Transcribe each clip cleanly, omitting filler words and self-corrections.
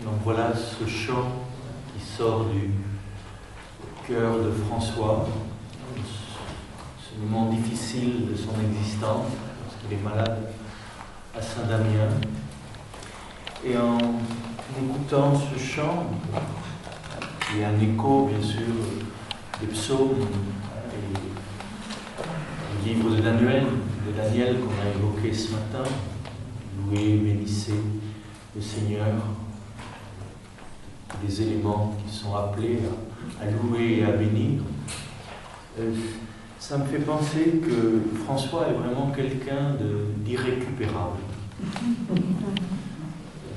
Donc voilà ce chant qui sort du cœur de François, ce moment difficile de son existence, parce qu'il est malade à Saint-Damien. Et en écoutant ce chant, qui est un écho bien sûr des psaumes et du livre de Daniel qu'on a évoqué ce matin, louez, bénissez le Seigneur, des éléments qui sont appelés à louer et à bénir. Ça me fait penser que François est vraiment quelqu'un d'irrécupérable.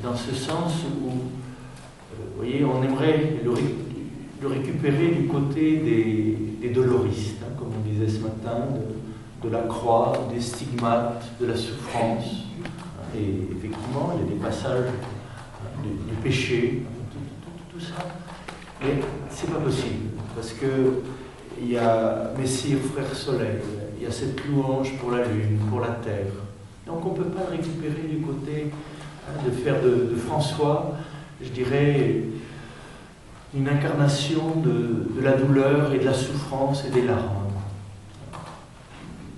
Dans ce sens où, vous voyez, on aimerait le récupérer du côté des doloristes, hein, comme on disait ce matin, de la croix, des stigmates, de la souffrance. Et effectivement, il y a des passages du péché, tout ça. Mais c'est pas possible, parce que il y a Messire, Frère Soleil, il y a cette louange pour la lune, pour la terre. Donc on ne peut pas le récupérer du côté de faire de François, je dirais, une incarnation de la douleur et de la souffrance et des larmes.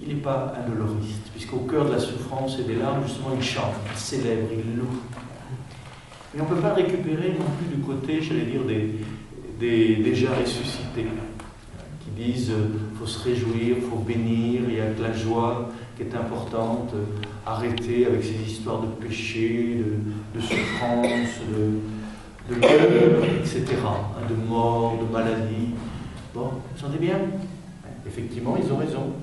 Il n'est pas un doloriste, puisqu'au cœur de la souffrance et des larmes, justement, il chante, il célèbre, il loue. Mais on ne peut pas le récupérer non plus du côté, j'allais dire, des déjà ressuscités, qui disent il faut se réjouir, il faut bénir, il y a que la joie qui est importante, arrêter avec ces histoires de péché, de souffrance, de malheur, etc., de mort, de maladie. Bon, vous sentez bien? Effectivement, ils ont raison.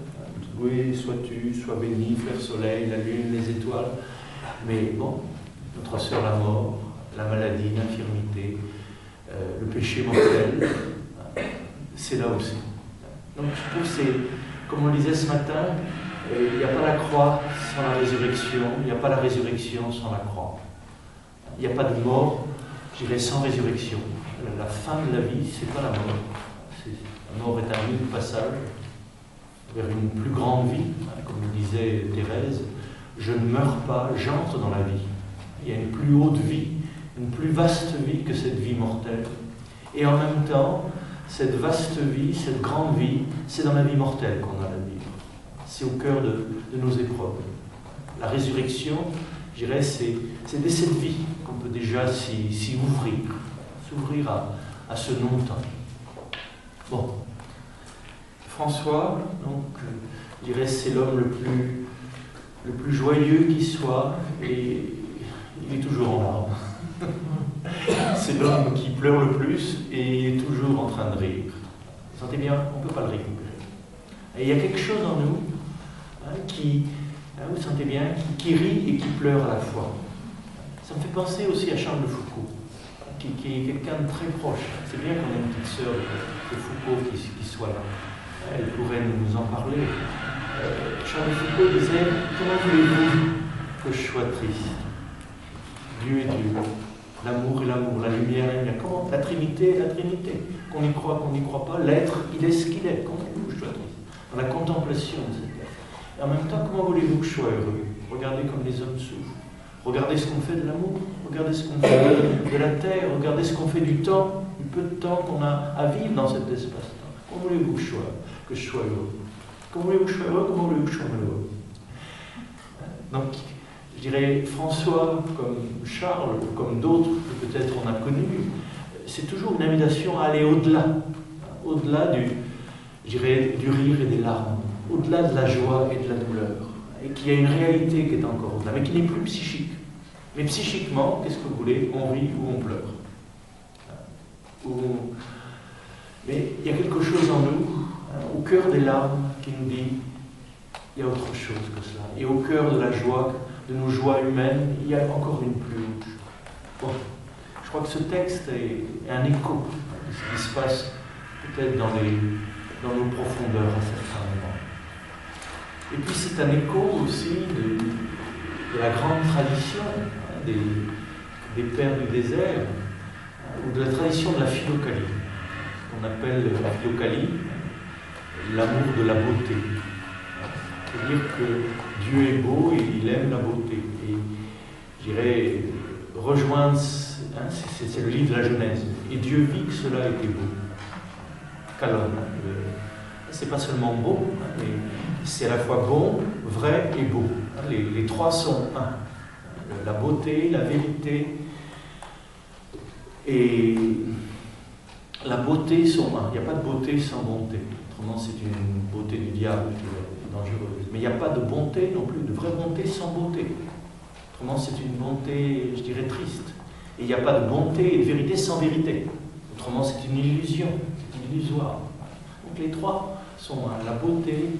Loué sois-tu, sois béni, Frère Soleil, la lune, les étoiles. Mais bon, notre sœur la mort, la maladie, l'infirmité, le péché mortel, c'est là aussi. Donc je trouve que c'est, comme on le disait ce matin, il n'y a pas la croix sans la résurrection, il n'y a pas la résurrection sans la croix. Il n'y a pas de mort, je dirais, sans résurrection. La fin de la vie, c'est pas la mort. La mort est un unique passage vers une plus grande vie, comme le disait Thérèse. Je ne meurs pas, j'entre dans la vie. Il y a une plus haute vie, une plus vaste vie que cette vie mortelle. Et en même temps, cette vaste vie, cette grande vie, c'est dans la vie mortelle qu'on a la vie. C'est au cœur de nos épreuves. La résurrection, je dirais, c'est dès cette vie qu'on peut déjà s'y ouvrir, s'ouvrir à ce non-temps. Bon. François, donc, je dirais, c'est l'homme le plus joyeux qui soit, et il est toujours en larmes. C'est l'homme qui pleure le plus et est toujours en train de rire. Vous sentez bien, on ne peut pas le récupérer. Et il y a quelque chose en nous qui, vous sentez bien, qui rit et qui pleure à la fois. Ça me fait penser aussi à Charles de Foucault, qui est quelqu'un de très proche. C'est bien qu'on ait une petite sœur de Foucault qui soit là. Elle pourrait nous en parler. Charles de Foucault disait « Comment voulez-vous que je sois triste? Dieu est Dieu, l'amour est l'amour, la lumière est la lumière. Comment? La Trinité est la Trinité. Qu'on y croit, qu'on n'y croit pas, l'être, il est ce qu'il est. Comment voulez-vous que je sois triste? Dans la contemplation de cet être. Et en même temps, comment voulez-vous que je sois heureux? Regardez comme les hommes souffrent. Regardez ce qu'on fait de l'amour, regardez ce qu'on fait de la terre, regardez ce qu'on fait du temps, du peu de temps qu'on a à vivre dans cet espace-temps. Comment voulez-vous que je sois heureux? Comment voulez-vous que je sois heureux? Comment voulez-vous que je sois malheureux? Donc, je dirais, François, comme Charles, comme d'autres que peut-être on a connus, c'est toujours une invitation à aller au-delà, au-delà du rire et des larmes, au-delà de la joie et de la douleur, et qu'il y a une réalité qui est encore au-delà, mais qui n'est plus psychique. Mais psychiquement, qu'est-ce que vous voulez? On rit ou on pleure. Mais il y a quelque chose en nous, au cœur des larmes, qui nous dit il y a autre chose que cela. Et au cœur de la joie, de nos joies humaines, il y a encore une plus haute. Bon, je crois que ce texte est un écho de ce qui se passe peut-être dans nos profondeurs à certains moments. Et puis c'est un écho aussi de la grande tradition des pères du désert, ou de la tradition de la philokalie, qu'on appelle la philokalie, l'amour de la beauté. C'est-à-dire que Dieu est beau et il aime la beauté. Et je dirais, rejoindre hein, c'est le livre de la Genèse. Et Dieu vit que cela était beau. Kalon. C'est pas seulement beau, hein, mais c'est à la fois bon, vrai et beau. Les trois sont un. La beauté, la vérité et la beauté sont un. Il n'y a pas de beauté sans bonté. Autrement, c'est une beauté du diable, dangereuse. Mais il n'y a pas de bonté non plus, de vraie bonté sans beauté. Autrement, c'est une bonté, je dirais, triste. Et il n'y a pas de bonté et de vérité sans vérité. Autrement, c'est une illusion, c'est illusoire. Donc les trois sont un, la beauté,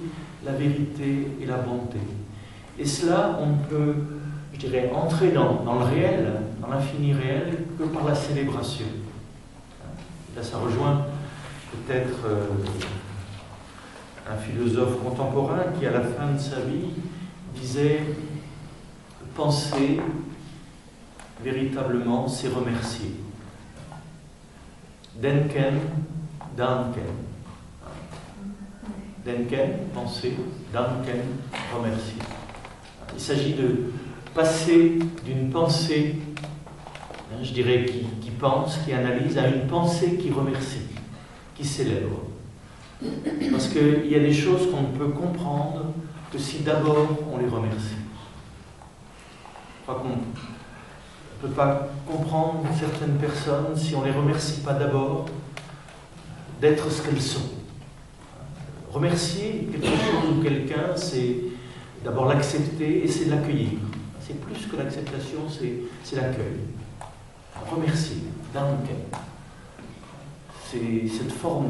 la vérité et la bonté. Et cela, on peut, je dirais, entrer dans le réel, dans l'infini réel, que par la célébration. Là, ça rejoint peut-être un philosophe contemporain qui, à la fin de sa vie, disait « Penser, véritablement, c'est remercier. Denken, danken. Denken, penser, danken, remercier. Il s'agit de passer d'une pensée, je dirais, qui pense, qui analyse, à une pensée qui remercie, qui célèbre. Parce qu'il y a des choses qu'on ne peut comprendre que si d'abord on les remercie. Je crois qu'on ne peut pas comprendre certaines personnes si on ne les remercie pas d'abord d'être ce qu'elles sont. Remercier quelque chose ou quelqu'un, c'est d'abord l'accepter et c'est l'accueillir. C'est plus que l'acceptation, c'est l'accueil. Remercier, danken. C'est cette forme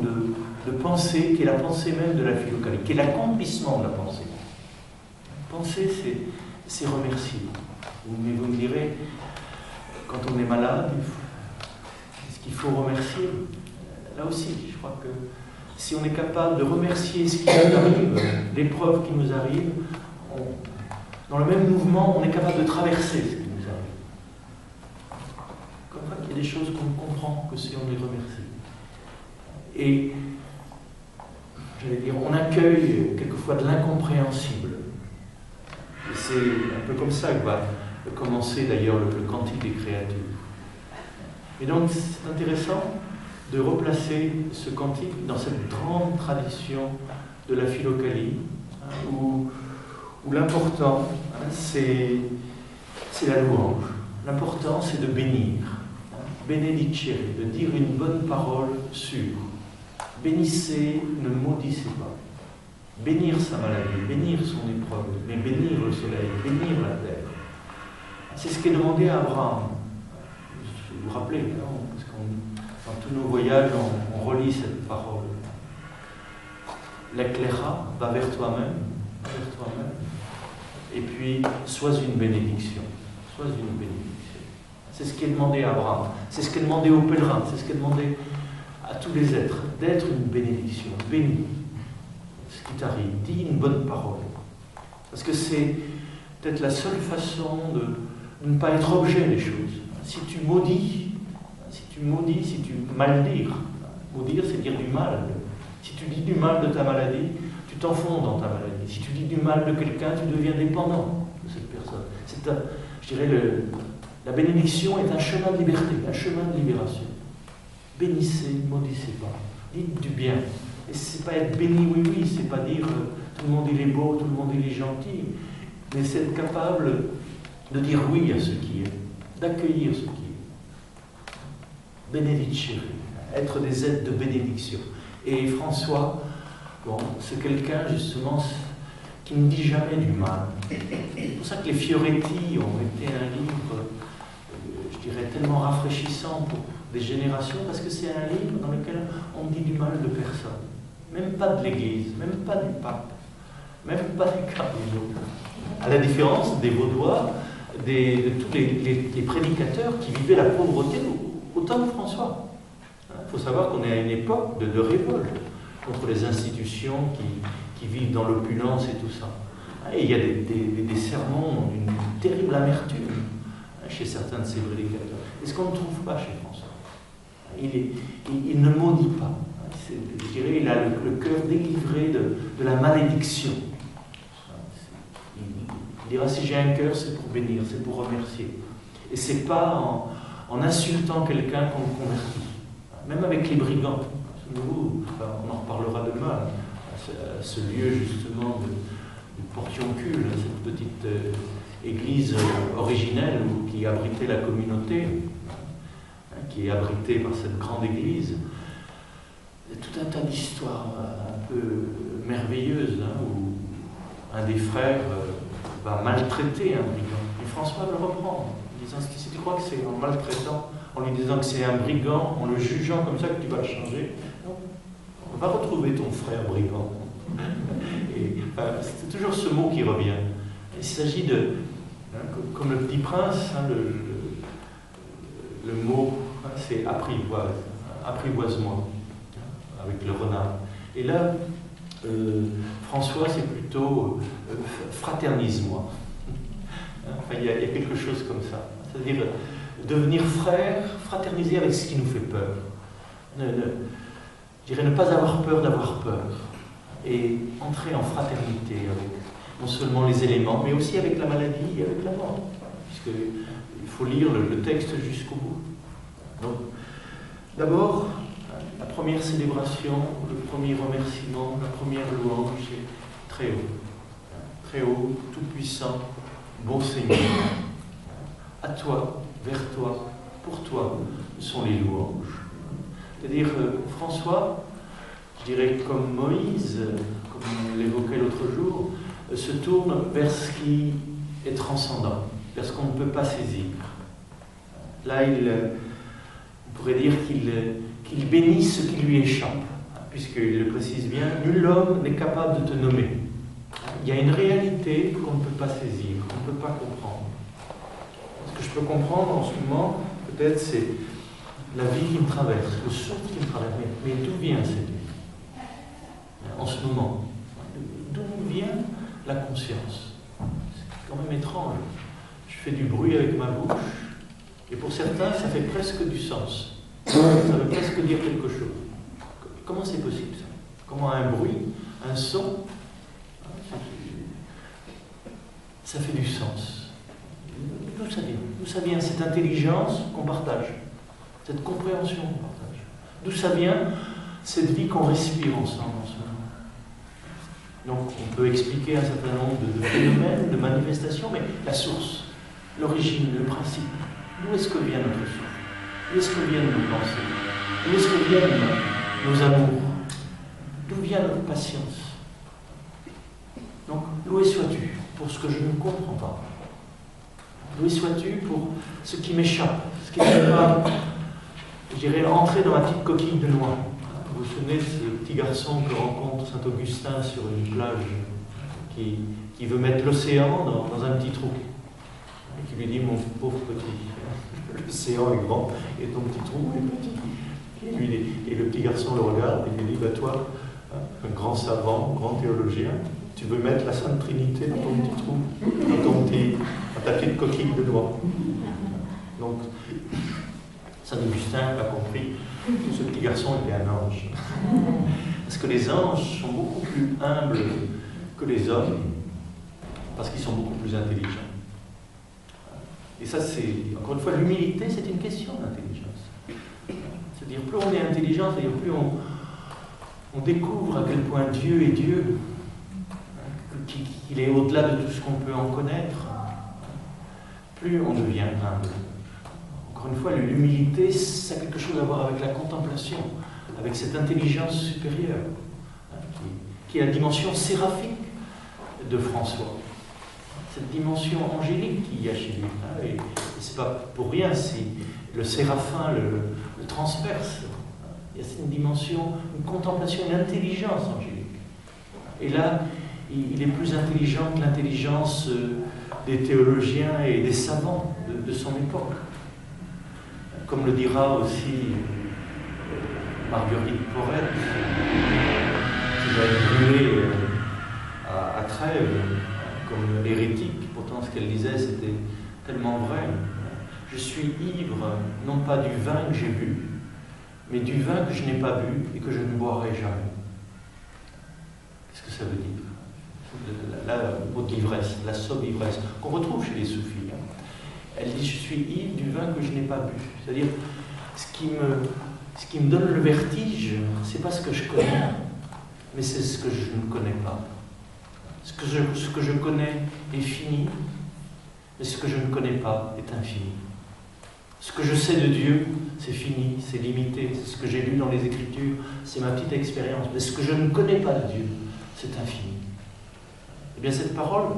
de pensée qui est la pensée même de la philokalie, qui est l'accomplissement de la pensée. Penser, c'est remercier. Mais vous me direz, quand on est malade, est-ce qu'il faut remercier? Là aussi, je crois que si on est capable de remercier ce qui nous arrive, l'épreuve qui nous arrive, dans le même mouvement, on est capable de traverser ce qui nous arrive. Comme ça, il y a des choses qu'on ne comprend que si on les remercie. Et, j'allais dire, on accueille quelquefois de l'incompréhensible. Et c'est un peu comme ça que va commencer d'ailleurs le cantique des créatures. Et donc, c'est intéressant de replacer ce cantique dans cette grande tradition de la philokalie, où l'important, c'est la louange. L'important, c'est de bénir. Benedicere, de dire une bonne parole sûre. Bénissez, ne maudissez pas. Bénir sa maladie, bénir son épreuve, mais bénir le soleil, bénir la terre. C'est ce qui est demandé à Abraham. Vous vous rappelez, non? Parce que dans tous nos voyages, on relit cette parole. L'éclaira, va vers toi-même, et puis sois une bénédiction. Sois une bénédiction. C'est ce qui est demandé à Abraham, c'est ce qui est demandé aux pèlerins, c'est ce qui est demandé à tous les êtres, d'être une bénédiction, béni. Ce qui t'arrive, dis une bonne parole. Parce que c'est peut-être la seule façon de ne pas être objet des choses. Si tu maudis, si tu maldires, maudire c'est dire du mal. Si tu dis du mal de ta maladie, tu t'enfonds dans ta maladie. Si tu dis du mal de quelqu'un, tu deviens dépendant de cette personne. Je dirais, la bénédiction est un chemin de liberté, un chemin de libération. Bénissez, ne maudissez pas. Dites du bien. Et c'est pas être béni, oui, c'est pas dire tout le monde il est beau, tout le monde il est gentil, mais c'est être capable de dire oui à ce qui est, d'accueillir ce qui est. Benedicere, être des êtres de bénédiction. Et François, bon, c'est quelqu'un justement qui ne dit jamais du mal. C'est pour ça que les Fioretti ont été un livre, je dirais, tellement rafraîchissant pour des générations, parce que c'est un livre dans lequel on dit du mal de personne. Même pas de l'Église, même pas du pape, même pas des cardinaux. À la différence des Vaudois, de tous les prédicateurs qui vivaient la pauvreté au temps de François. Il faut savoir qu'on est à une époque de révolte contre les institutions qui vivent dans l'opulence et tout ça. Et il y a des sermons d'une terrible amertume chez certains de ces prédicateurs. Et ce qu'on ne trouve pas chez François. Il ne maudit pas. Je dirais, il a le cœur délivré de la malédiction. Il dira, si j'ai un cœur, c'est pour bénir, c'est pour remercier. Et c'est pas en insultant quelqu'un qu'on convertit. Même avec les brigands. Nous, on en reparlera demain, à ce lieu justement de Portioncule, cette petite église originelle qui abritait la communauté, qui est abritée par cette grande église. Il y a tout un tas d'histoires un peu merveilleuses, où un des frères va maltraiter un brigand. Et François le reprend, en disant, si tu crois que c'est en maltraitant, en lui disant que c'est un brigand, en le jugeant comme ça que tu vas le changer, non, on va retrouver ton frère brigand. Et c'est toujours ce mot qui revient. Il s'agit de, comme le Petit Prince, le mot, c'est apprivoise, apprivoise-moi, avec le renard. Et là, François, c'est plutôt fraternise-moi. Enfin, il y a quelque chose comme ça. C'est-à-dire devenir frère, fraterniser avec ce qui nous fait peur. Je dirais ne pas avoir peur d'avoir peur. Et entrer en fraternité avec non seulement les éléments, mais aussi avec la maladie et avec la mort. Puisqu'il faut lire le texte jusqu'au bout. Donc, d'abord, la première célébration, le premier remerciement, la première louange, c'est très haut. Très haut, tout-puissant, bon Seigneur. À toi, vers toi, pour toi, sont les louanges. C'est-à-dire, François, je dirais comme Moïse, comme on l'évoquait l'autre jour, se tourne vers ce qui est transcendant, vers ce qu'on ne peut pas saisir. Là, on pourrait dire qu'il bénit ce qui lui échappe, puisqu'il le précise bien, nul homme n'est capable de te nommer. Il y a une réalité qu'on ne peut pas saisir, qu'on ne peut pas comprendre. Ce que je peux comprendre en ce moment, peut-être, c'est la vie qui me traverse, le souffle qui me traverse. Mais d'où vient cette vie en ce moment? D'où vient la conscience? C'est quand même étrange. Je fais du bruit avec ma bouche, et pour certains, ça fait presque du sens. Ça veut presque dire quelque chose. Comment c'est possible ça? Comment un bruit, un son, ça fait du sens? D'où ça vient? D'où ça vient cette intelligence qu'on partage? Cette compréhension qu'on partage? D'où ça vient cette vie qu'on respire ensemble en ce moment? Donc on peut expliquer un certain nombre de phénomènes, de manifestations, mais la source, l'origine, le principe, d'où est-ce que vient notre souffle? D'où est-ce que viennent nos pensées? D'où est-ce que viennent nos amours? D'où vient notre patience? Donc, loué sois-tu pour ce que je ne comprends pas. Loué sois-tu pour ce qui m'échappe, ce qui n'est pas, je dirais, entrer dans ma petite coquille de noix. Vous vous souvenez de ce petit garçon que rencontre Saint-Augustin sur une plage, qui veut mettre l'océan dans un petit trou, et qui lui dit, mon pauvre petit, l'océan est grand et ton petit trou est petit. Et le petit garçon le regarde et lui dit, bah toi, un grand savant, un grand théologien, tu veux mettre la Sainte Trinité dans ton petit trou, dans ta petite coquille de noix. Donc, Saint-Augustin a compris que ce petit garçon était un ange. Parce que les anges sont beaucoup plus humbles que les hommes, parce qu'ils sont beaucoup plus intelligents. Et ça, c'est, encore une fois, l'humilité, c'est une question d'intelligence. C'est-à-dire, plus on est intelligent, c'est-à-dire plus on découvre à quel point Dieu est Dieu, qu'il est au-delà de tout ce qu'on peut en connaître, plus on devient humble. Encore une fois, l'humilité, ça a quelque chose à voir avec la contemplation, avec cette intelligence supérieure, qui est la dimension séraphique de François. Cette dimension angélique qu'il y a chez lui. Et c'est pas pour rien si le séraphin le transperce. Il y a une dimension, une contemplation, une intelligence angélique. Et là, il est plus intelligent que l'intelligence des théologiens et des savants de son époque. Comme le dira aussi Marguerite Porret, qui va être brûlée à Trèves comme hérétique. Pourtant, ce qu'elle disait, c'était tellement vrai. Je suis ivre, non pas du vin que j'ai bu, mais du vin que je n'ai pas bu et que je ne boirai jamais. Qu'est-ce que ça veut dire? La haute ivresse, la sobre ivresse, qu'on retrouve chez les soufis. Elle dit, je suis ivre du vin que je n'ai pas bu. C'est-à-dire, ce qui me donne le vertige, c'est pas ce que je connais, mais c'est ce que je ne connais pas. Ce que je connais est fini, mais ce que je ne connais pas est infini. Ce que je sais de Dieu, c'est fini, c'est limité, c'est ce que j'ai lu dans les Écritures, c'est ma petite expérience. Mais ce que je ne connais pas de Dieu, c'est infini. Eh bien, cette parole,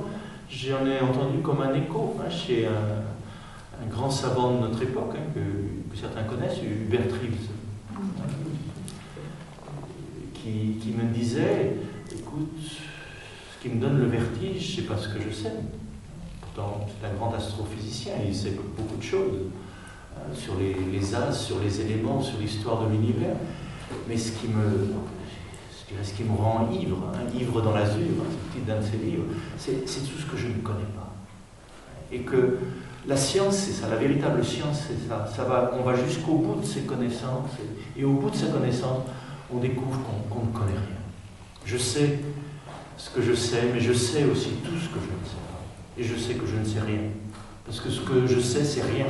j'en ai entendu comme un écho chez un grand savant de notre époque, que certains connaissent, Hubert Reeves, qui me disait, écoute, ce qui me donne le vertige, c'est pas ce que je sais. Pourtant, c'est un grand astrophysicien, il sait beaucoup de choses sur les astres, sur les éléments, sur l'histoire de l'univers. Mais ce qui me rend ivre, ivre dans l'azur, c'est le titre d'un de ses livres, c'est tout ce que je ne connais pas. Et que la science, c'est ça, la véritable science, c'est ça. On va jusqu'au bout de ses connaissances, et au bout de sa connaissance, on découvre qu'on ne connaît rien. Je sais ce que je sais, mais je sais aussi tout ce que je ne sais pas. Et je sais que je ne sais rien. Parce que ce que je sais, c'est rien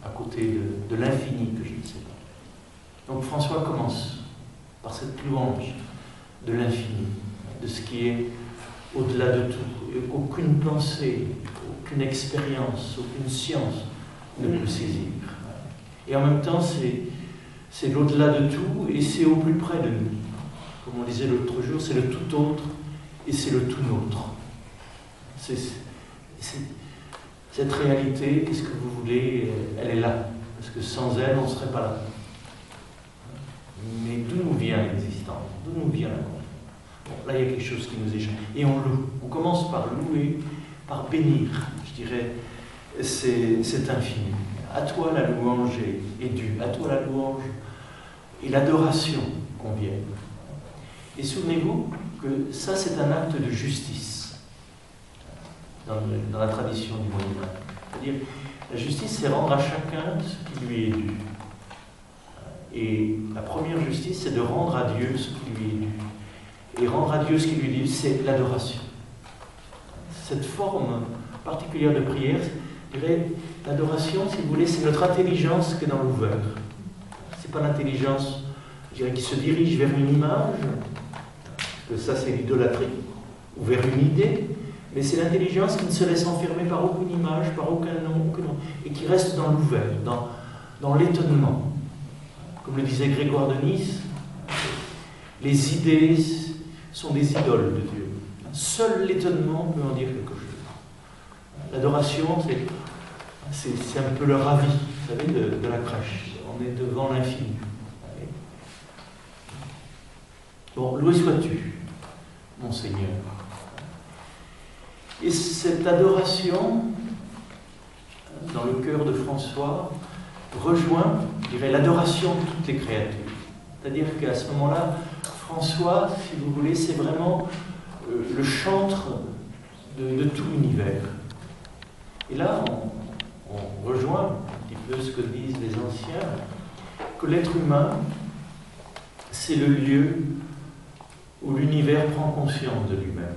à côté de l'infini que je ne sais pas. Donc François commence par cette louange de l'infini, de ce qui est au-delà de tout. Et aucune pensée, aucune expérience, aucune science ne peut saisir. Et en même temps, c'est l'au-delà de tout et c'est au plus près de nous. Comme on disait l'autre jour, c'est le tout autre et c'est le tout nôtre. Cette réalité, qu'est-ce que vous voulez, elle est là. Parce que sans elle, on ne serait pas là. Mais d'où nous vient l'existence? D'où nous vient la conscience? Bon, là, il y a quelque chose qui nous échappe. Et on loue. On commence par louer, par bénir, je dirais, cet infini. À toi la louange est due. À toi la louange et l'adoration conviennent. Et souvenez-vous que ça, c'est un acte de justice dans la tradition du Moyen-Âge. C'est-à-dire, la justice, c'est rendre à chacun ce qui lui est dû. Et la première justice, c'est de rendre à Dieu ce qui lui est dû. Et rendre à Dieu ce qui lui est dû, c'est l'adoration. Cette forme particulière de prière, je dirais, l'adoration, si vous voulez, c'est notre intelligence qui est dans l'ouvert. C'est pas l'intelligence, je dirais, qui se dirige vers une image, parce que ça, c'est l'idolâtrie, ou vers une idée, mais c'est l'intelligence qui ne se laisse enfermer par aucune image, par aucun nom, et qui reste dans l'ouvert, dans l'étonnement. Comme le disait Grégoire de Nice, les idées sont des idoles de Dieu. Seul l'étonnement peut en dire quelque chose. L'adoration, c'est un peu le ravi, vous savez, de la crèche. On est devant l'infini. Bon, loué sois-tu, mon Seigneur. Et cette adoration, dans le cœur de François, rejoint, je dirais, l'adoration de toutes les créatures. C'est-à-dire qu'à ce moment-là, François, si vous voulez, c'est vraiment le chantre de tout l'univers. Et là, on rejoint un petit peu ce que disent les anciens, que l'être humain, c'est le lieu où l'univers prend conscience de lui-même.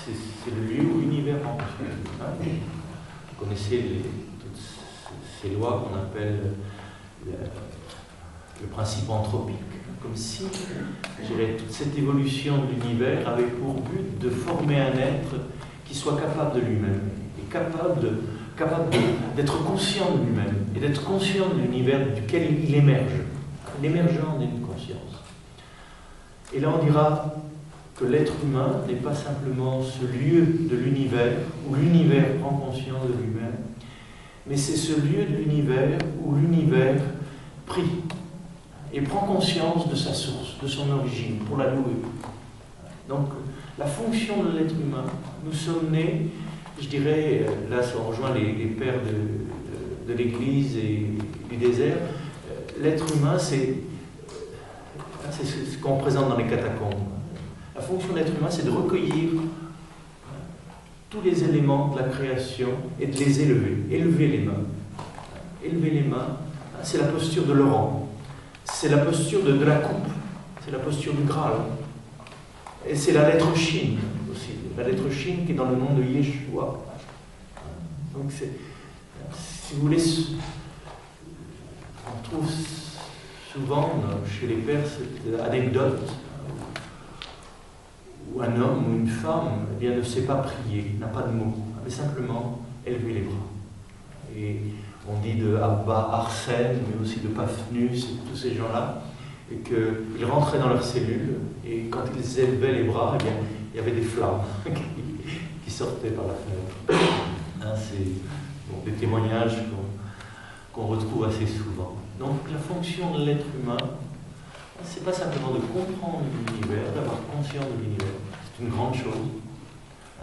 C'est le lieu où l'univers prend conscience de lui-même. Vous connaissez toutes ces lois qu'on appelle le principe anthropique. Comme si, je dirais, toute cette évolution de l'univers avait pour but de former un être qui soit capable de lui-même, et capable d'être conscient de lui-même, et d'être conscient de l'univers duquel il émerge, l'émergence d'une conscience. Et là, on dira que l'être humain n'est pas simplement ce lieu de l'univers, où l'univers prend conscience de lui-même, mais c'est ce lieu de l'univers où l'univers prie et prend conscience de sa source, de son origine, pour la louer. Donc, la fonction de l'être humain, nous sommes nés, je dirais, là ça rejoint les pères de l'Église et du désert, l'être humain, c'est ce qu'on présente dans les catacombes. La fonction de l'être humain, c'est de recueillir tous les éléments de la création et de les élever. Élever les mains. Élever les mains, c'est la posture de Laurent. C'est la posture de la coupe. C'est la posture du Graal. Et c'est la lettre Shin aussi. La lettre Shin qui est dans le nom de Yeshua. Donc si vous voulez, on trouve souvent chez les pères cette anecdote où un homme ou une femme eh bien, ne sait pas prier, n'a pas de mots, mais simplement élever les bras. Et on dit de Abba Arsène, mais aussi de Paphnus, et tous ces gens-là, et qu'ils rentraient dans leur cellule, et quand ils élevaient les bras, eh bien, il y avait des flammes qui sortaient par la fenêtre. Hein, c'est des témoignages qu'on retrouve assez souvent. Donc la fonction de l'être humain, c'est pas simplement de comprendre l'univers, d'avoir conscience de l'univers, c'est une grande chose,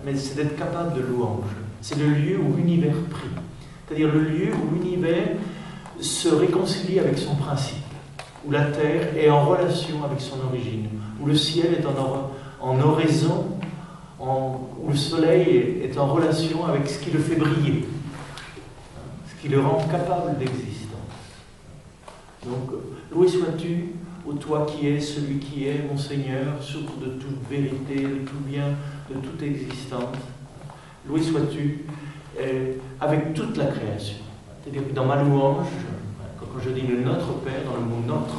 mais c'est d'être capable de louange. C'est le lieu où l'univers prie. C'est-à-dire le lieu où l'univers se réconcilie avec son principe, où la terre est en relation avec son origine, où le ciel est en oraison, où le soleil est en relation avec ce qui le fait briller, ce qui le rend capable d'existence. Donc, loué sois-tu, ô toi qui es celui qui est, mon Seigneur, source de toute vérité, de tout bien, de toute existence. Loué sois-tu avec toute la création. C'est-à-dire que dans ma louange, quand je dis le Notre Père, dans le mot Notre,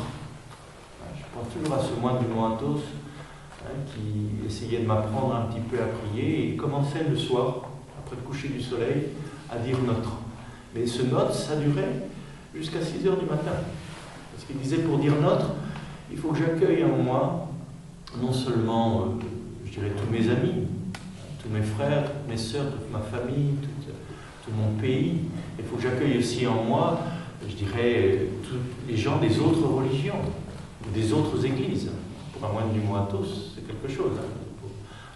je pense toujours à ce moine du Mont Athos qui essayait de m'apprendre un petit peu à prier et commençait le soir, après le coucher du soleil, à dire Notre. Mais ce Notre, ça durait jusqu'à 6 heures du matin. Parce qu'il disait, pour dire Notre, il faut que j'accueille en moi, non seulement, je dirais, tous mes amis, tous mes frères, toutes mes sœurs, toute ma famille, tout mon pays. Il faut que j'accueille aussi en moi, je dirais, tous les gens des autres religions, des autres églises. Pour un moine du Mont Athos, c'est quelque chose. Pour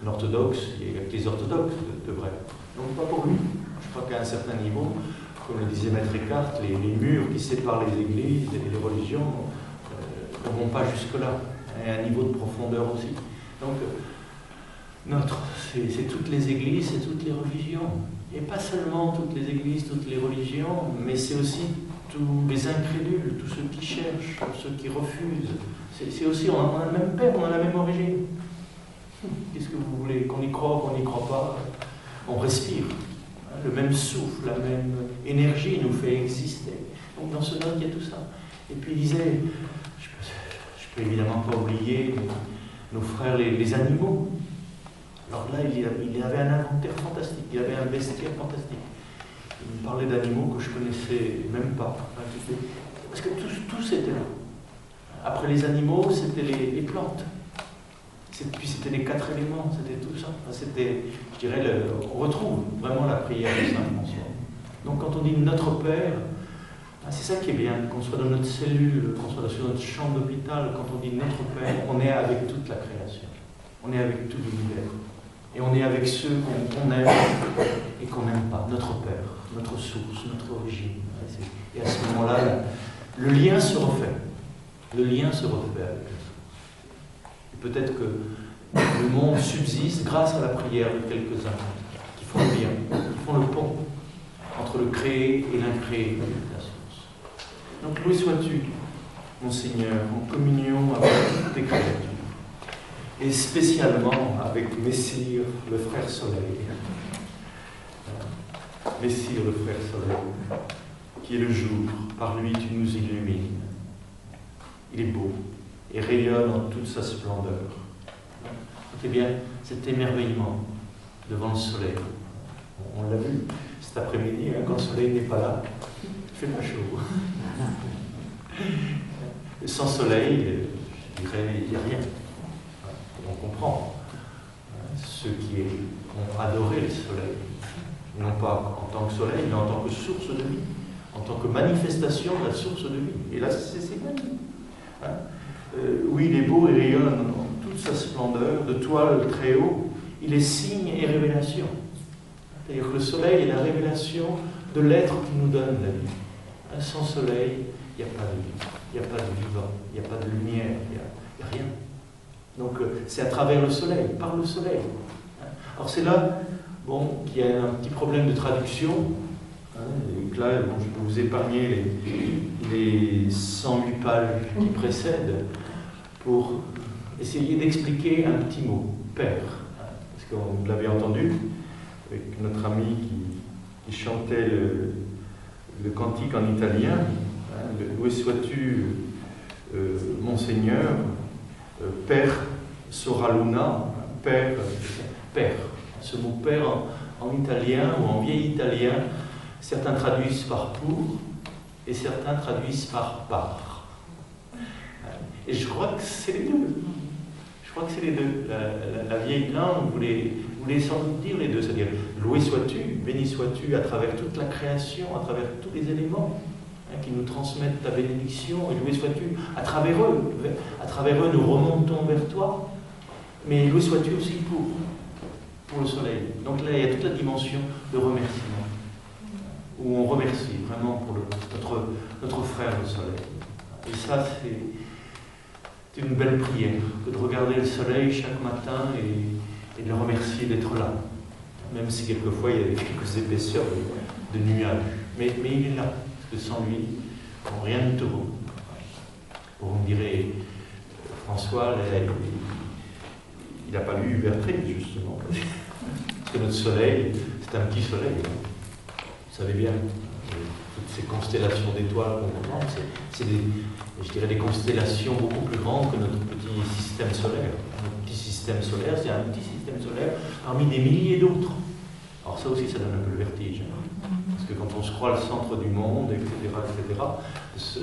un orthodoxe, il y a que les orthodoxes de vrai. Donc pas pour lui. Je crois qu'à un certain niveau, comme le disait Maître Eckhart, les murs qui séparent les églises et les religions ne vont pas jusque-là, à un niveau de profondeur aussi. Donc, c'est toutes les églises, c'est toutes les religions. Et pas seulement toutes les églises, toutes les religions, mais c'est aussi tous les incrédules, tous ceux qui cherchent, tous ceux qui refusent. C'est aussi, on a le même père, on a la même origine. Qu'est-ce que vous voulez? Qu'on y croit, qu'on n'y croit pas, on respire. Le même souffle, la même énergie nous fait exister. Donc dans ce note, il y a tout ça. Et puis il disait, je peux évidemment pas oublier nos frères les animaux. Alors là, il avait un inventaire fantastique, il avait un bestiaire fantastique. Il me parlait d'animaux que je connaissais même pas. Parce que tous étaient là. Après les animaux, c'était les plantes. Puis c'était les 4 éléments, c'était tout ça. C'était, je dirais, on retrouve vraiment la prière de Saint François. Donc quand on dit Notre Père, c'est ça qui est bien, qu'on soit dans notre cellule, qu'on soit sur notre chambre d'hôpital, quand on dit Notre Père, on est avec toute la création. On est avec tout l'univers. Et on est avec ceux qu'on aime et qu'on n'aime pas. Notre Père, notre source, notre origine. Et à ce moment-là, le lien se refait. Le lien se refait avec la source. Et peut-être que le monde subsiste grâce à la prière de quelques-uns qui font le lien, qui font le pont entre le créé et l'incréé de la source. Donc, loué sois-tu, mon Seigneur, en communion avec toutes tes créatures. Et spécialement avec Messire, le frère Soleil. Messire, le frère Soleil, qui est le jour, par lui tu nous illumines. Il est beau et rayonne en toute sa splendeur. Notez bien cet émerveillement devant le soleil. On l'a vu cet après-midi, quand le soleil n'est pas là, il fait pas chaud. Sans soleil, je dirais, il n'y a rien. On comprend ceux qui ont adoré le soleil, non pas en tant que soleil, mais en tant que source de vie, en tant que manifestation de la source de vie. Et là, c'est magnifique. Oui, il est beau et rayonne en toute sa splendeur, de toi le très haut, il est signe et révélation. C'est-à-dire que le soleil est la révélation de l'être qui nous donne la vie. Sans soleil, il n'y a pas de vie, il n'y a pas de vivant, il n'y a pas de lumière, il n'y a rien. Donc c'est à travers le soleil, par le soleil. Alors c'est là qu'il y a un petit problème de traduction. Et que là, je peux vous épargner les 108 pages qui précèdent pour essayer d'expliquer un petit mot, Père. Parce qu'on l'avait entendu avec notre ami qui chantait le cantique en italien, Loué sois-tu, mon Seigneur, Père Soraluna, Père, Père. Ce mot Père en italien ou en vieil italien, certains traduisent par pour et certains traduisent par. Et je crois que c'est les deux. Je crois que c'est les deux. La vieille langue voulait sans doute dire les deux, c'est-à-dire loué sois-tu, béni sois-tu à travers toute la création, à travers tous les éléments qui nous transmettent ta bénédiction, et loué sois-tu à travers eux. À travers eux, nous remontons vers toi, mais loué sois-tu aussi pour le soleil. Donc là, il y a toute la dimension de remerciement, où on remercie vraiment pour notre frère le soleil. Et ça, c'est une belle prière, que de regarder le soleil chaque matin et de le remercier d'être là. Même si quelquefois il y a quelques épaisseurs de nuages. Mais il est là, parce que sans lui, rien ne tourne. Vous me direz, François, il n'a pas lu Hubert Tré, justement. Parce que notre soleil, c'est un petit soleil. Vous savez bien, toutes ces constellations d'étoiles qu'on comprend, c'est des constellations beaucoup plus grandes que notre petit système solaire. Notre petit système solaire, c'est un petit système solaire parmi des milliers d'autres. Alors ça aussi, ça donne un peu le vertige. Parce que quand on se croit le centre du monde, etc.,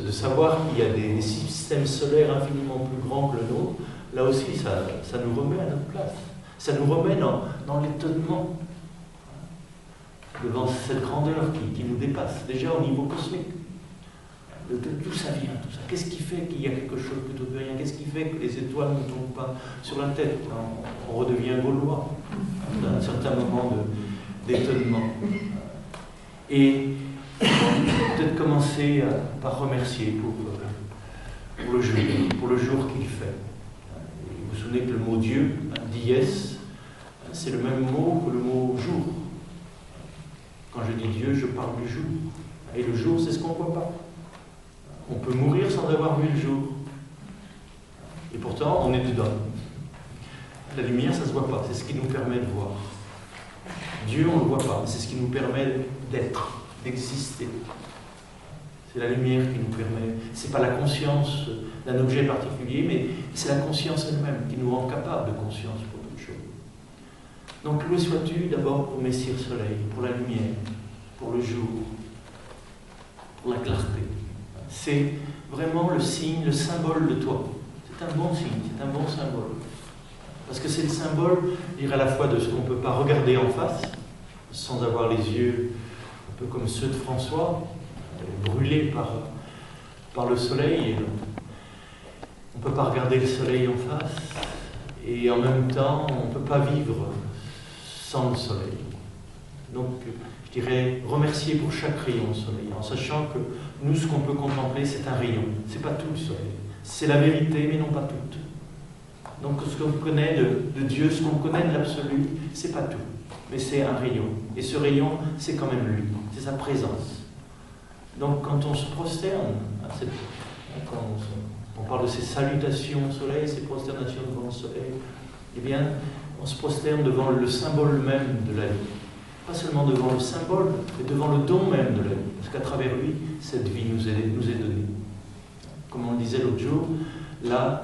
de savoir qu'il y a des systèmes solaires infiniment plus grands que le nôtre, là aussi, ça nous remet à notre place. Ça nous remet dans l'étonnement devant cette grandeur qui nous dépasse, déjà au niveau cosmique. D'où ça vient, tout ça? Qu'est-ce qui fait qu'il y a quelque chose plutôt que rien? Qu'est-ce qui fait que les étoiles ne tombent pas sur la tête? On redevient gaulois à un certain moment d'étonnement. Et peut-être commencer par remercier pour le jour qu'il fait. Vous vous souvenez que le mot Dieu, dies, c'est le même mot que le mot jour. Quand je dis Dieu, je parle du jour. Et le jour, c'est ce qu'on ne voit pas. On peut mourir sans avoir vu le jour. Et pourtant, on est dedans. La lumière, ça ne se voit pas. C'est ce qui nous permet de voir. Dieu, on ne le voit pas. C'est ce qui nous permet d'être, d'exister. C'est la lumière qui nous permet. Ce n'est pas la conscience d'un objet particulier, mais c'est la conscience elle-même qui nous rend capable de conscience pour toute chose. Donc, loué sois-tu d'abord pour Messire Soleil, pour la lumière, pour le jour, pour la clarté. C'est vraiment le signe, le symbole de toi. C'est un bon signe, c'est un bon symbole. Parce que c'est le symbole, je dirais, à la fois de ce qu'on ne peut pas regarder en face, sans avoir les yeux un peu comme ceux de François, brûlés par le soleil. On ne peut pas regarder le soleil en face, et en même temps, on ne peut pas vivre sans le soleil. Donc, je dirais, remercier pour chaque rayon de soleil, en sachant que nous, ce qu'on peut contempler, c'est un rayon. Ce n'est pas tout le soleil. C'est la vérité, mais non pas toute. Donc, ce qu'on connaît de Dieu, ce qu'on connaît de l'absolu, ce n'est pas tout. Mais c'est un rayon. Et ce rayon, c'est quand même lui. C'est sa présence. Donc, quand on se prosterne, quand on parle de ces salutations au soleil, ces prosternations devant le soleil, eh bien, on se prosterne devant le symbole même de la vie. Pas seulement devant le symbole, mais devant le don même de la vie. Parce qu'à travers lui, cette vie nous est donnée. Comme on le disait l'autre jour, là,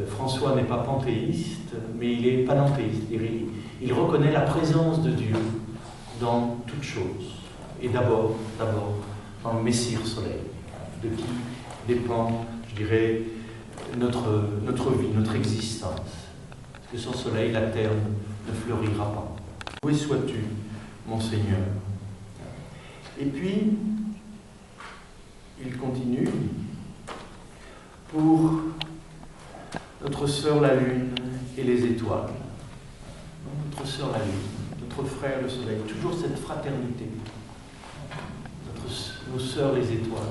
François n'est pas panthéiste, mais il est panenthéiste. Il reconnaît la présence de Dieu dans toute chose. Et d'abord, dans le Messire Soleil, de qui dépend, je dirais, notre vie, notre existence. Parce que sans soleil, la terre ne fleurira pas. Où sois-tu, mon Seigneur? Et puis, il continue pour notre sœur la Lune et les étoiles. Notre sœur la Lune, notre frère le Soleil, toujours cette fraternité. Nos sœurs les étoiles.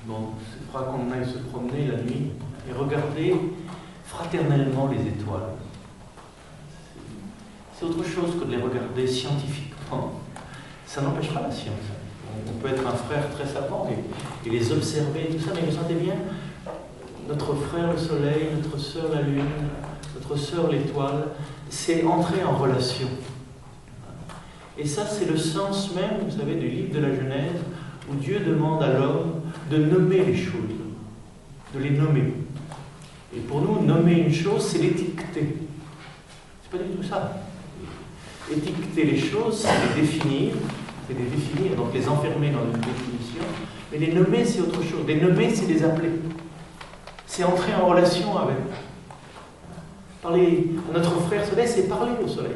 Bon, il faudra qu'on aille se promener la nuit et regarder fraternellement les étoiles. C'est autre chose que de les regarder scientifiquement. Ça n'empêche pas la science. On peut être un frère très savant et les observer, tout ça, mais vous sentez bien, notre frère le soleil, notre sœur la lune, notre sœur l'étoile, c'est entrer en relation. Et ça, c'est le sens même, vous savez, du livre de la Genèse, où Dieu demande à l'homme de nommer les choses, de les nommer. Et pour nous, nommer une chose, c'est l'étiqueter. C'est pas du tout ça. Étiqueter les choses, c'est les définir, donc les enfermer dans une définition. Mais les nommer, c'est autre chose. Les nommer, c'est les appeler. C'est entrer en relation avec. Parler à notre frère soleil, c'est parler au soleil.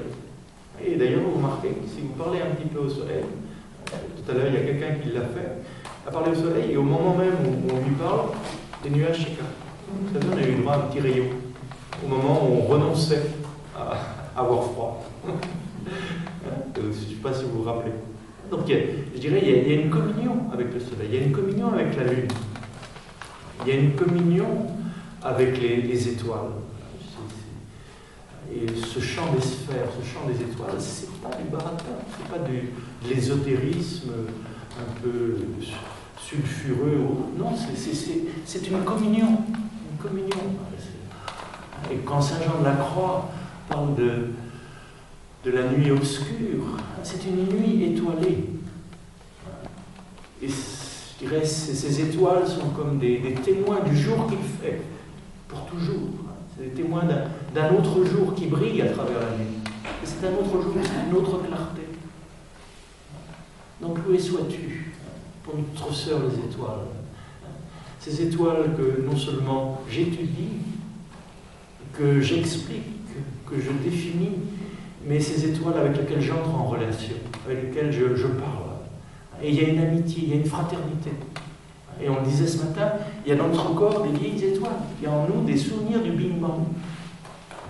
Et d'ailleurs, vous remarquez, si vous parlez un petit peu au soleil, tout à l'heure, il y a quelqu'un qui l'a fait, à parler au soleil, et au moment même où on lui parle, les nuages s'écartent. Vous savez, on a eu le droit à un petit rayon, au moment où on renonçait à avoir froid. Je ne sais pas si vous vous rappelez. Donc, je dirais, il y a une communion avec le soleil, il y a une communion avec la lune, il y a une communion avec les étoiles. Et ce champ des sphères, ce champ des étoiles, c'est pas du baratin, c'est pas de l'ésotérisme un peu sulfureux. Non, c'est une communion. Une communion. Et quand Saint Jean de la Croix parle de la nuit obscure, c'est une nuit étoilée. Et je dirais, ces étoiles sont comme des témoins du jour qu'il fait, pour toujours. C'est des témoins d'un autre jour qui brille à travers la nuit. Et c'est un autre jour, c'est une autre clarté. Donc, loué sois-tu pour notre sœur les étoiles. Ces étoiles que non seulement j'étudie, que j'explique, que je définis, mais ces étoiles avec lesquelles j'entre en relation, avec lesquelles je parle. Et il y a une amitié, il y a une fraternité. Et on le disait ce matin, il y a dans notre corps des vieilles étoiles. Il y a en nous des souvenirs du Big Bang.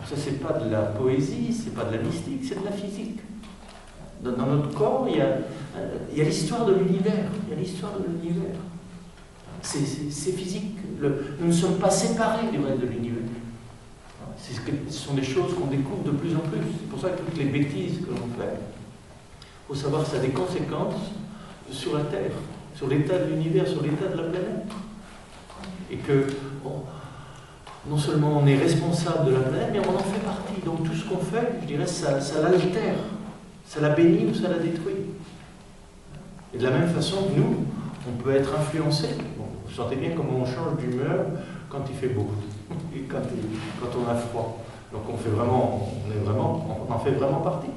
Ça, c'est pas de la poésie, c'est pas de la mystique, c'est de la physique. Dans notre corps, il y a l'histoire de l'univers. Il y a l'histoire de l'univers. C'est physique. Nous ne sommes pas séparés du reste de l'univers. Ce sont des choses qu'on découvre de plus en plus. C'est pour ça que toutes les bêtises que l'on fait, il faut savoir que ça a des conséquences sur la Terre, sur l'état de l'univers, sur l'état de la planète. Et que, bon, non seulement on est responsable de la planète, mais on en fait partie. Donc tout ce qu'on fait, je dirais, ça l'altère, ça la bénit ou ça la détruit. Et de la même façon, nous, on peut être influencé. Bon, vous sentez bien comment on change d'humeur quand il fait beau, et quand on a froid. Donc on en fait vraiment partie.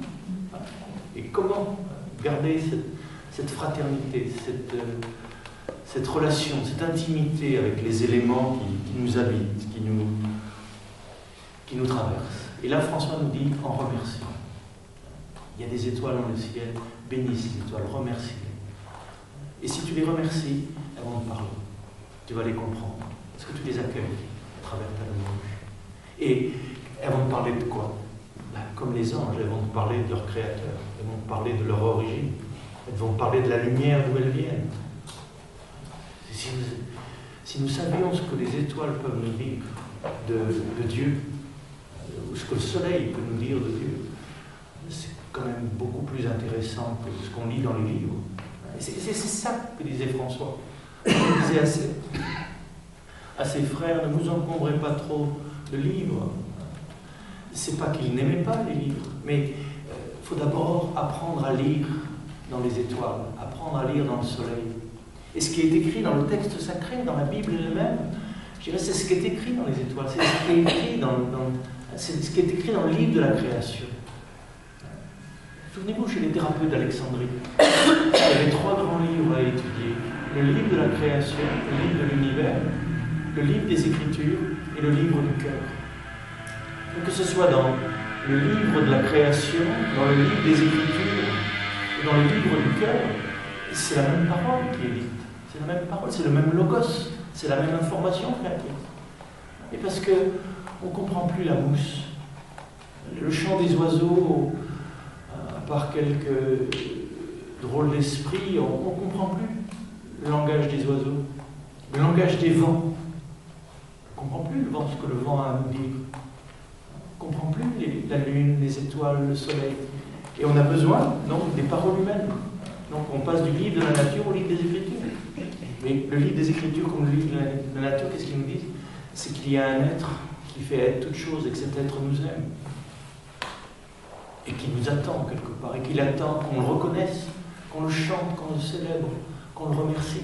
Et comment garder cette fraternité, cette relation, cette intimité avec les éléments qui nous habitent, qui nous traversent. Et là, François nous dit en remerciant. Il y a des étoiles dans le ciel, bénis ces étoiles, remercie-les. Et si tu les remercies, elles vont te parler. Tu vas les comprendre. Parce que tu les accueilles à travers ta louange. Et elles vont te parler de quoi? Comme les anges, elles vont te parler de leur créateur. Elles vont te parler de leur origine. Elles vont parler de la lumière d'où elles viennent. Si nous savions ce que les étoiles peuvent nous dire de Dieu, ou ce que le soleil peut nous dire de Dieu, c'est quand même beaucoup plus intéressant que ce qu'on lit dans les livres. C'est ça que disait François. Il disait à ses frères, ne vous encombrez pas trop de livres. C'est pas qu'il n'aimait pas les livres, mais il faut d'abord apprendre à lire dans les étoiles, apprendre à lire dans le soleil. Et ce qui est écrit dans le texte sacré, dans la Bible elle-même, je dirais, c'est ce qui est écrit dans les étoiles, c'est ce qui est écrit c'est ce qui est écrit dans le livre de la création. Souvenez-vous, chez les thérapeutes d'Alexandrie, il y avait 3 grands livres à étudier. Le livre de la création, le livre de l'univers, le livre des Écritures et le livre du cœur. Donc, que ce soit dans le livre de la création, dans le livre des Écritures et dans le livre du cœur, c'est la même parole qui est dite. C'est la même parole, c'est le même logos, c'est la même information qui est acquise. Et parce qu'on ne comprend plus la mousse. Le chant des oiseaux, à part quelques drôles d'esprit, on ne comprend plus le langage des oiseaux, le langage des vents. On ne comprend plus ce que le vent a à nous dire. On ne comprend plus la lune, les étoiles, le soleil. Et on a besoin donc des paroles humaines. Donc on passe du livre de la nature au livre des Écritures. Mais le livre des Écritures comme le livre de la nature, qu'est-ce qu'ils nous disent? C'est qu'il y a un être qui fait être toute chose et que cet être nous aime. et qui nous attend quelque part, et qu'il attend qu'on le reconnaisse, qu'on le chante, qu'on le célèbre, qu'on le remercie.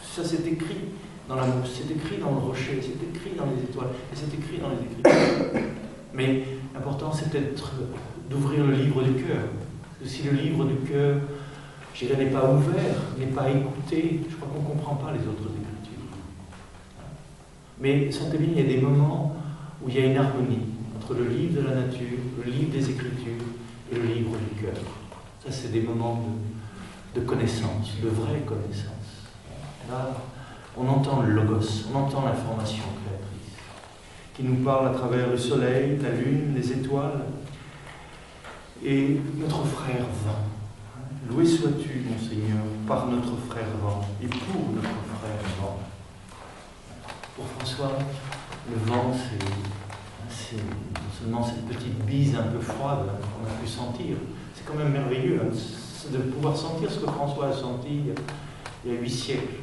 Ça c'est écrit dans l'amour, c'est écrit dans le rocher, c'est écrit dans les étoiles, et c'est écrit dans les Écritures. Mais l'important c'est peut-être d'ouvrir le livre du cœur. Parce que si le livre du cœur, je dirais, n'est pas ouvert, n'est pas écouté, je crois qu'on ne comprend pas les autres Écritures. Mais sentez bien, il y a des moments où il y a une harmonie entre le livre de la nature, le livre des Écritures et le livre du cœur. Ça, c'est des moments de connaissance, de vraie connaissance. Là, on entend le logos, on entend l'information créatrice, qui nous parle à travers le soleil, la lune, les étoiles, et notre frère vent. Loué sois-tu, mon Seigneur, par notre frère vent, et pour notre frère vent. Pour François, le vent, c'est non seulement cette petite bise un peu froide qu'on a pu sentir, c'est quand même merveilleux de pouvoir sentir ce que François a senti il y a 8 siècles.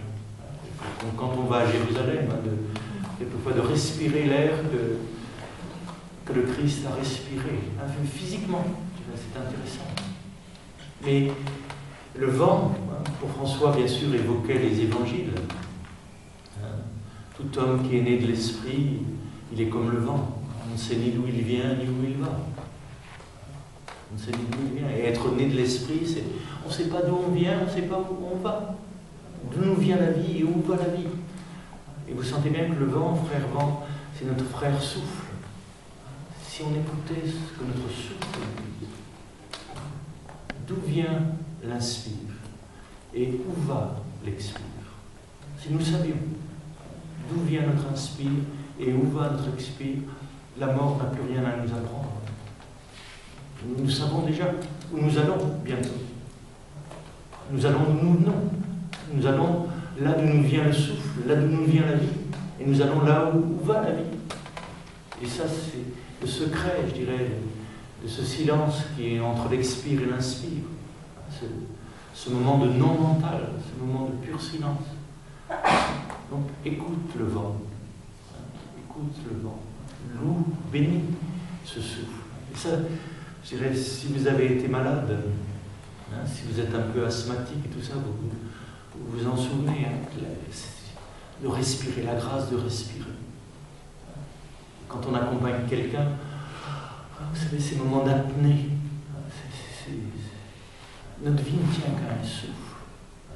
Donc, quand on va à Jérusalem, quelquefois de respirer l'air que le Christ a respiré, physiquement, c'est intéressant. Mais le vent, pour François, bien sûr, évoquait les évangiles. Tout homme qui est né de l'esprit, il est comme le vent. On ne sait ni d'où il vient, ni où il va. On ne sait ni d'où il vient. Et être né de l'esprit, c'est on ne sait pas d'où on vient, on ne sait pas où on va. D'où nous vient la vie et où va la vie. Et vous sentez bien que le vent, frère vent, c'est notre frère souffle. Si on écoutait ce que notre souffle dit, d'où vient l'inspire et où va l'expire? Si nous savions d'où vient notre inspire et où va notre expire, la mort n'a plus rien à nous apprendre. Nous savons déjà où nous allons bientôt. Nous allons où nous venons. Nous allons là d'où nous vient le souffle, là d'où nous vient la vie. Et nous allons là où va la vie. Et ça, c'est le secret, je dirais, de ce silence qui est entre l'expire et l'inspire. Ce moment de non-mental, ce moment de pur silence. Donc, écoute le vent. Écoute le vent. Loue, bénis ce souffle. Et ça, je dirais, si vous avez été malade, si vous êtes un peu asthmatique et tout ça, vous vous en souvenez, de respirer, la grâce de respirer. Quand on accompagne quelqu'un, vous savez, ces moments d'apnée, notre vie ne tient qu'à un souffle.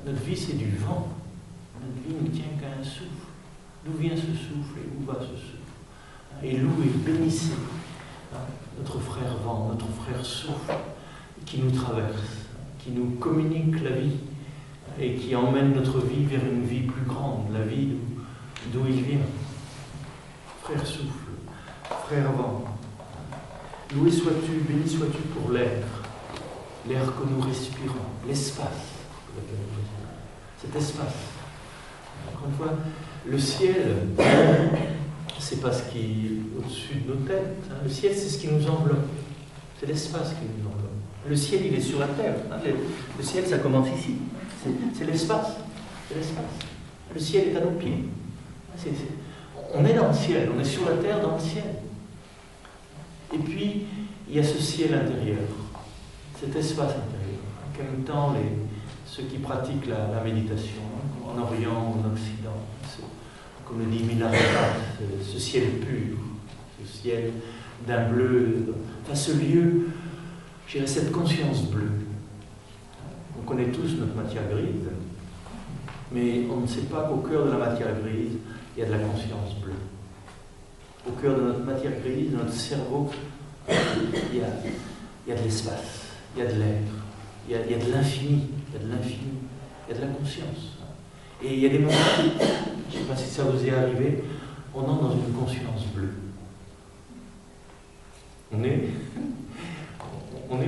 Notre vie, c'est du vent. Notre vie ne tient qu'à un souffle. D'où vient ce souffle et où va ce souffle? Et louez, bénissez notre frère vent, notre frère souffle, qui nous traverse, qui nous communique la vie et qui emmène notre vie vers une vie plus grande, la vie d'où il vient. Frère souffle, frère vent, loué sois-tu, béni sois-tu pour l'air que nous respirons, l'espace, cet espace. Encore une fois, le ciel, c'est pas ce qui est au-dessus de nos têtes. Le ciel, c'est ce qui nous enveloppe. C'est l'espace qui nous enveloppe. Le ciel, il est sur la terre. Le ciel, ça commence ici. C'est l'espace. C'est l'espace. Le ciel est à nos pieds. On est dans le ciel. On est sur la terre, dans le ciel. Et puis, il y a ce ciel intérieur. Cet espace intérieur. En même temps, ceux qui pratiquent la méditation, en Orient ou en Occident, comme le dit Milarepa, ce ciel pur, ce ciel d'un bleu, enfin ce lieu, je dirais cette conscience bleue. On connaît tous notre matière grise, mais on ne sait pas qu'au cœur de la matière grise, il y a de la conscience bleue. Au cœur de notre matière grise, de notre cerveau, il y a de l'espace, il y a de l'être, il y a de l'infini, il y a de l'infini, il y a de la conscience. Et il y a des moments, je ne sais pas si ça vous est arrivé, on entre dans une conscience bleue. On est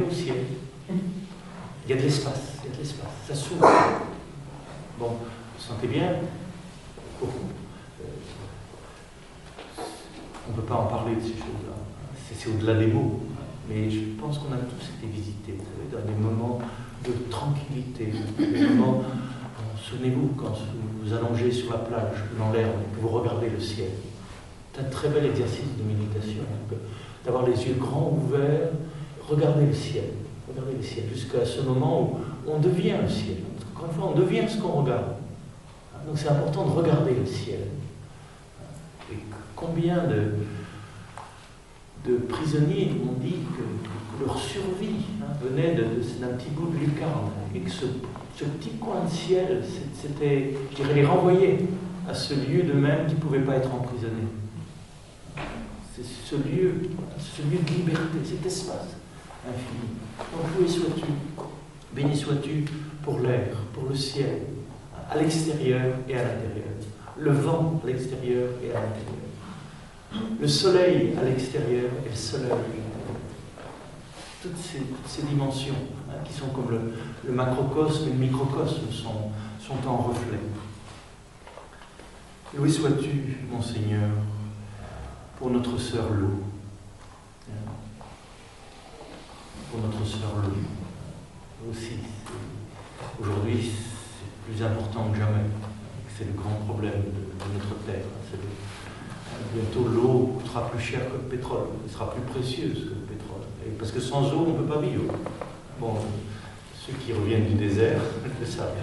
au ciel. Il y a de l'espace, ça s'ouvre. Bon, vous sentez bien, on ne peut pas en parler de ces choses-là. C'est au-delà des mots. Mais je pense qu'on a tous été visités, vous savez, dans des moments de tranquillité, des moments. Souvenez-vous, quand vous vous allongez sur la plage, dans l'herbe, et que vous regardez le ciel. C'est un très bel exercice de méditation, d'avoir les yeux grands ouverts, regardez le ciel, jusqu'à ce moment où on devient le ciel. Encore une fois, on devient ce qu'on regarde. Donc c'est important de regarder le ciel. Et combien de prisonniers m'ont dit que leur survie venait d'un petit bout de lucarne, et que ce petit coin de ciel, c'était, je dirais, les renvoyer à ce lieu d'eux-mêmes qui ne pouvaient pas être emprisonnés. C'est ce lieu de liberté, cet espace infini. Donc loué sois-tu, béni sois-tu pour l'air, pour le ciel, à l'extérieur et à l'intérieur. Le vent à l'extérieur et à l'intérieur. Le soleil à l'extérieur et le soleil à l'intérieur. Toutes ces dimensions qui sont comme le macrocosme et le microcosme sont en reflet. Loué sois-tu, mon Seigneur, pour notre sœur Lo. Pour notre sœur Lo. Aussi, aujourd'hui, c'est plus important que jamais. C'est le grand problème de notre terre. Bientôt, l'eau coûtera plus cher que le pétrole. Elle sera plus précieuse que le pétrole. Et parce que sans eau, on ne peut pas vivre. Bon, ceux qui reviennent du désert le savent.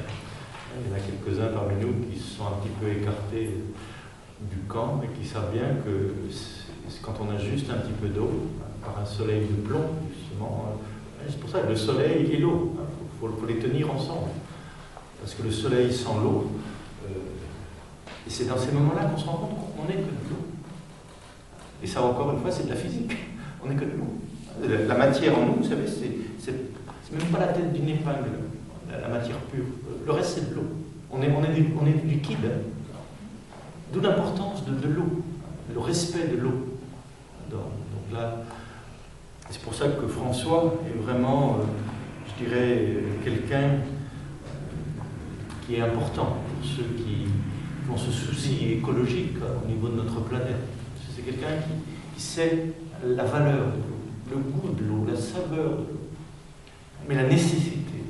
Il y en a quelques-uns parmi nous qui se sont un petit peu écartés du camp et qui savent bien que quand on a juste un petit peu d'eau, par un soleil de plomb, justement, c'est pour ça que le soleil et l'eau, il faut les tenir ensemble. Parce que le soleil sans l'eau, et c'est dans ces moments-là qu'on se rend compte qu'on n'est que de l'eau. Et ça, encore une fois, c'est de la physique. On n'est que de l'eau. La matière en nous, vous savez, c'est même pas la tête d'une épingle, la matière pure. Le reste, c'est de l'eau. On est du liquide. D'où l'importance de l'eau, le respect de l'eau. Donc là, c'est pour ça que François est vraiment, je dirais, quelqu'un qui est important pour ceux qui ont ce souci écologique au niveau de notre planète. C'est quelqu'un qui sait la valeur de l'eau, le goût de l'eau, la saveur de l'eau, mais la nécessité,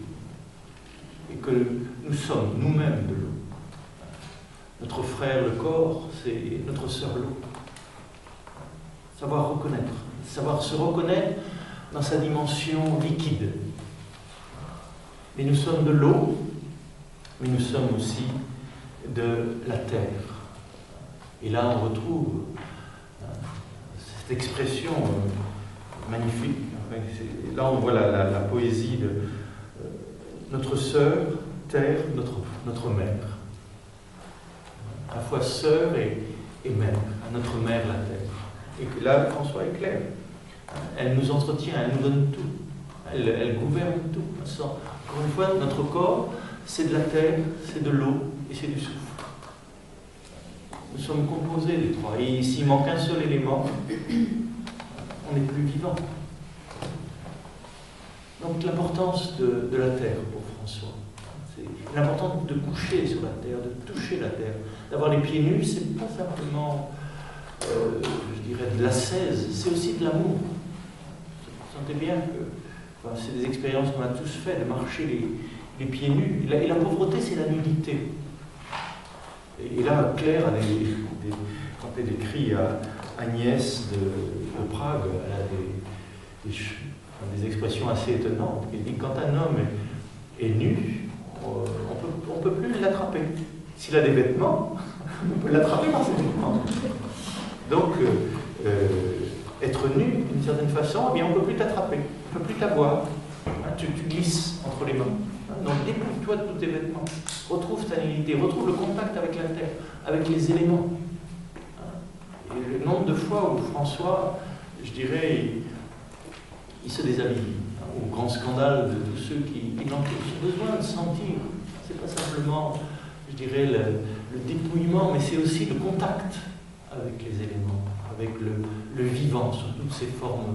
et que nous sommes nous-mêmes de l'eau. Notre frère, le corps, c'est notre sœur l'eau. Savoir reconnaître, savoir se reconnaître dans sa dimension liquide. Mais nous sommes de l'eau, mais nous sommes aussi de la terre. Et là, on retrouve cette expression magnifique. Enfin, là, on voit la poésie de notre sœur, terre, notre mère. À la fois sœur et mère, notre mère, la terre. Et que là, François est clair. Elle nous entretient, elle nous donne tout. Elle gouverne tout. Encore une fois, notre corps, c'est de la terre, c'est de l'eau et c'est du souffle. Nous sommes composés des trois. Et s'il manque un seul élément, on n'est plus vivant. Donc l'importance de la terre pour François, c'est l'importance de coucher sur la terre, de toucher la terre. D'avoir les pieds nus, c'est pas simplement, je dirais, de l'ascèse, c'est aussi de l'amour. Vous sentez bien que c'est des expériences qu'on a tous faites, de marcher les pieds nus. Et la pauvreté, c'est la nudité. Et là, Claire quand elle écrit à Agnès de Prague, elle a des expressions assez étonnantes. Elle dit que quand un homme est nu, on ne peut plus l'attraper. S'il a des vêtements, on peut l'attraper par ses vêtements. Donc, être nu, d'une certaine façon, eh bien, on ne peut plus t'attraper, on ne peut plus t'avoir. Tu glisses entre les mains. Donc, dépouille-toi de tous tes vêtements. Retrouve ta nudité, retrouve le contact avec la terre, avec les éléments. Et le nombre de fois où François, je dirais, il se déshabille, au grand scandale de tous ceux qui n'ont besoin de sentir. C'est pas simplement, je dirais, le dépouillement, mais c'est aussi le contact avec les éléments, avec le vivant, sous toutes ses formes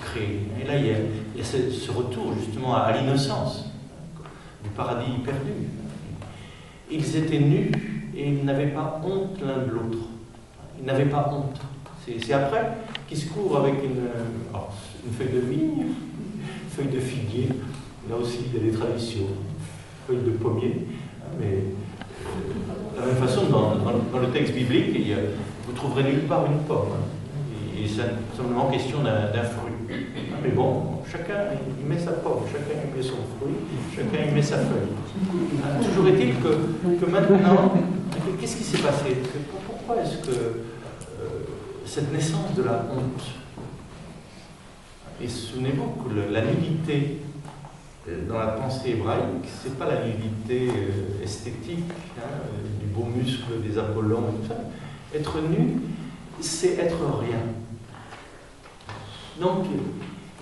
créées. Et là, il y a ce retour justement à l'innocence du paradis perdu. Ils étaient nus et ils n'avaient pas honte l'un de l'autre. Ils n'avaient pas honte. C'est après qu'ils se couvrent avec une feuille de vigne, une feuille de figuier. Là aussi, il y a des traditions. Feuille de pommier. Mais de la même façon, dans le texte biblique, vous trouverez nulle part une pomme. Et c'est simplement question d'un fruit. Mais bon, chacun il met sa pomme, chacun il met son fruit, chacun il met sa feuille. Toujours est-il que maintenant, qu'est-ce qui s'est passé? Pourquoi est-ce que cette naissance de la honte? Et souvenez-vous que la nudité dans la pensée hébraïque, ce n'est pas la nudité esthétique, du beau muscle des Apollons et tout ça. Être nu, c'est être rien. Donc,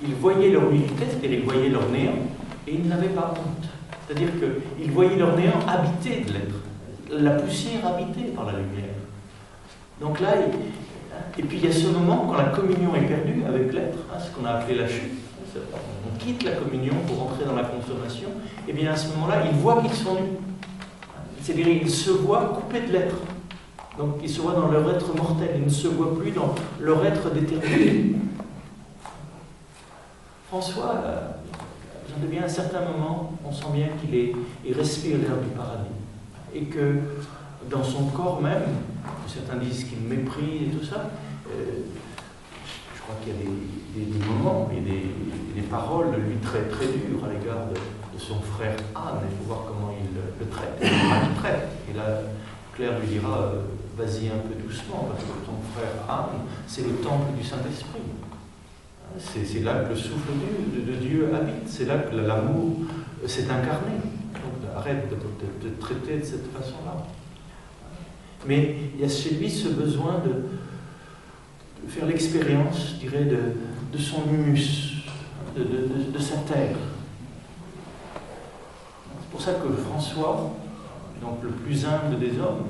ils voyaient leur nudité, c'est-à-dire ils voyaient leur néant, et ils n'avaient pas honte. C'est-à-dire qu'ils voyaient leur néant habité de l'être, la poussière habitée par la lumière. Donc là, et puis il y a ce moment quand la communion est perdue avec l'être, ce qu'on a appelé la chute. On quitte la communion pour entrer dans la consommation, et bien à ce moment-là, ils voient qu'ils sont nus. C'est-à-dire qu'ils se voient coupés de l'être. Donc ils se voient dans leur être mortel, ils ne se voient plus dans leur être d'éternité. François, j'en ai bien à un certain moment, on sent bien qu'il respire l'air du paradis. Et que dans son corps même, certains disent qu'il méprise et tout ça, je crois qu'il y a des moments et des paroles de lui très très dures à l'égard de son frère Anne. Il faut voir comment il le traite. Il traite. Et là, Claire lui dira, vas-y un peu doucement, parce que ton frère Anne, c'est le temple du Saint-Esprit. C'est là que le souffle de Dieu habite. C'est là que l'amour s'est incarné. Donc arrête de traiter de cette façon-là. Mais il y a chez lui ce besoin de faire l'expérience, je dirais, de son humus, de sa terre. C'est pour ça que François, donc le plus humble des hommes,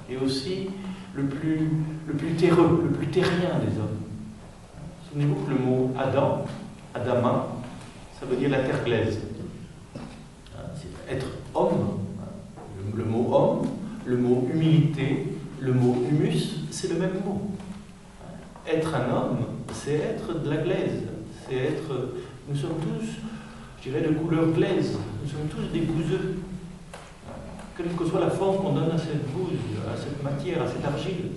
est aussi le plus terreux, le plus terrien des hommes. Souvenez-vous que le mot Adam, Adama, ça veut dire la terre glaise. C'est être homme, le mot homme, le mot humilité, le mot humus, c'est le même mot. Être un homme, c'est être de la glaise. C'est être. Nous sommes tous, je dirais, de couleur glaise. Nous sommes tous des bouseux. Quelle que soit la forme qu'on donne à cette bouse, à cette matière, à cette argile.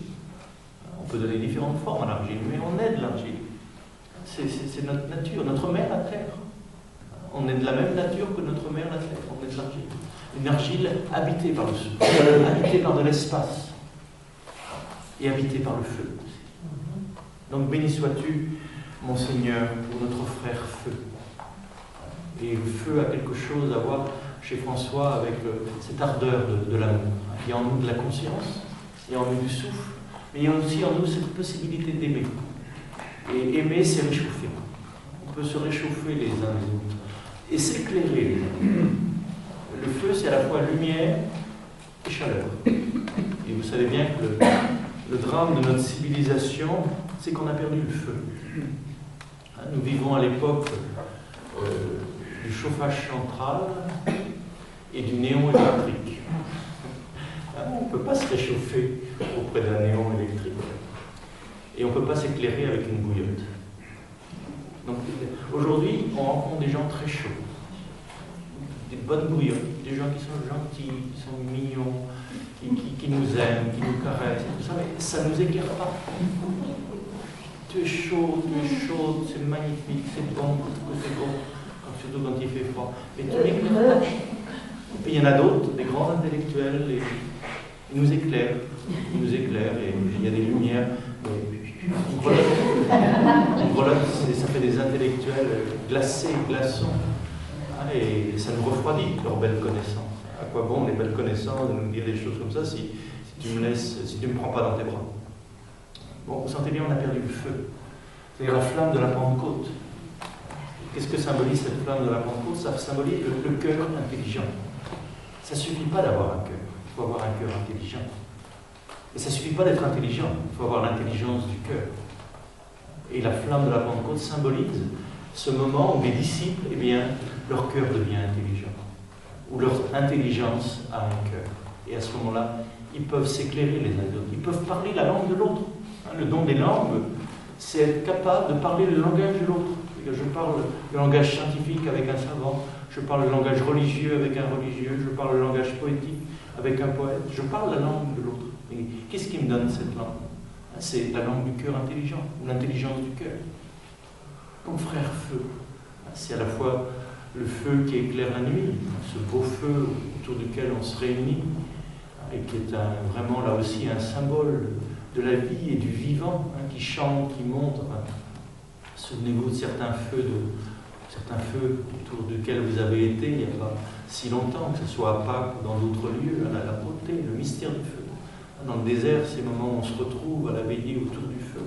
On peut donner différentes formes à l'argile, mais on est de l'argile. C'est notre nature, notre mère la terre. On est de la même nature que notre mère la terre. On est de l'argile. Une argile habitée par le souffle, habitée par de l'espace et habitée par le feu. Donc béni sois-tu, mon Seigneur, pour notre frère Feu. Et le feu a quelque chose à voir chez François avec cette ardeur de l'amour. Il y a en nous de la conscience, il y a en nous du souffle, mais il y a aussi en nous cette possibilité d'aimer. Et aimer, c'est réchauffer. On peut se réchauffer les uns les autres et s'éclairer. Le feu, c'est à la fois lumière et chaleur. Et vous savez bien que le drame de notre civilisation, c'est qu'on a perdu le feu. Nous vivons à l'époque du chauffage central et du néon électrique. On ne peut pas se réchauffer auprès d'un néon électrique. Et on ne peut pas s'éclairer avec une bouillotte. Donc aujourd'hui, on rencontre des gens très chauds. Des bonnes bouillottes, des gens qui sont gentils, qui sont mignons, qui nous aiment, qui nous caressent, tout ça, mais ça ne nous éclaire pas. Tu es chaud, c'est magnifique, c'est bon, c'est bon, surtout quand il fait froid. Mais tu n'éclaires pas. Et puis il y en a d'autres, des grands intellectuels, ils nous éclairent, et il y a des lumières. Voilà, ça fait des intellectuels glacés, glaçons. Et ça nous refroidit, leur belle connaissance. À quoi bon les belles connaissances de nous dire des choses comme ça si tu me prends pas dans tes bras? Bon, vous sentez bien, on a perdu le feu. C'est la flamme de la Pentecôte. Qu'est-ce que symbolise cette flamme de la Pentecôte? Ça symbolise le cœur intelligent. Ça ne suffit pas d'avoir un cœur, il faut avoir un cœur intelligent. Et ça ne suffit pas d'être intelligent, il faut avoir l'intelligence du cœur. Et la flamme de la Pentecôte symbolise ce moment où les disciples, eh bien, leur cœur devient intelligent, où leur intelligence a un cœur. Et à ce moment-là, ils peuvent s'éclairer les uns les autres, ils peuvent parler la langue de l'autre. Le don des langues, c'est être capable de parler le langage de l'autre. Je parle le langage scientifique avec un savant, je parle le langage religieux avec un religieux, je parle le langage poétique avec un poète, je parle la langue de l'autre. Et qu'est-ce qui me donne cette langue? C'est la langue du cœur intelligent, ou l'intelligence du cœur. comme frère feu. C'est à la fois le feu qui éclaire la nuit, ce beau feu autour duquel on se réunit, et qui est vraiment là aussi un symbole de la vie et du vivant, qui chante, qui monte. Souvenez-vous de certains feux autour duquel vous avez été il n'y a pas si longtemps, que ce soit à Pâques ou dans d'autres lieux, la beauté, le mystère du feu. Dans le désert, ces moments où on se retrouve à la veillée autour du feu,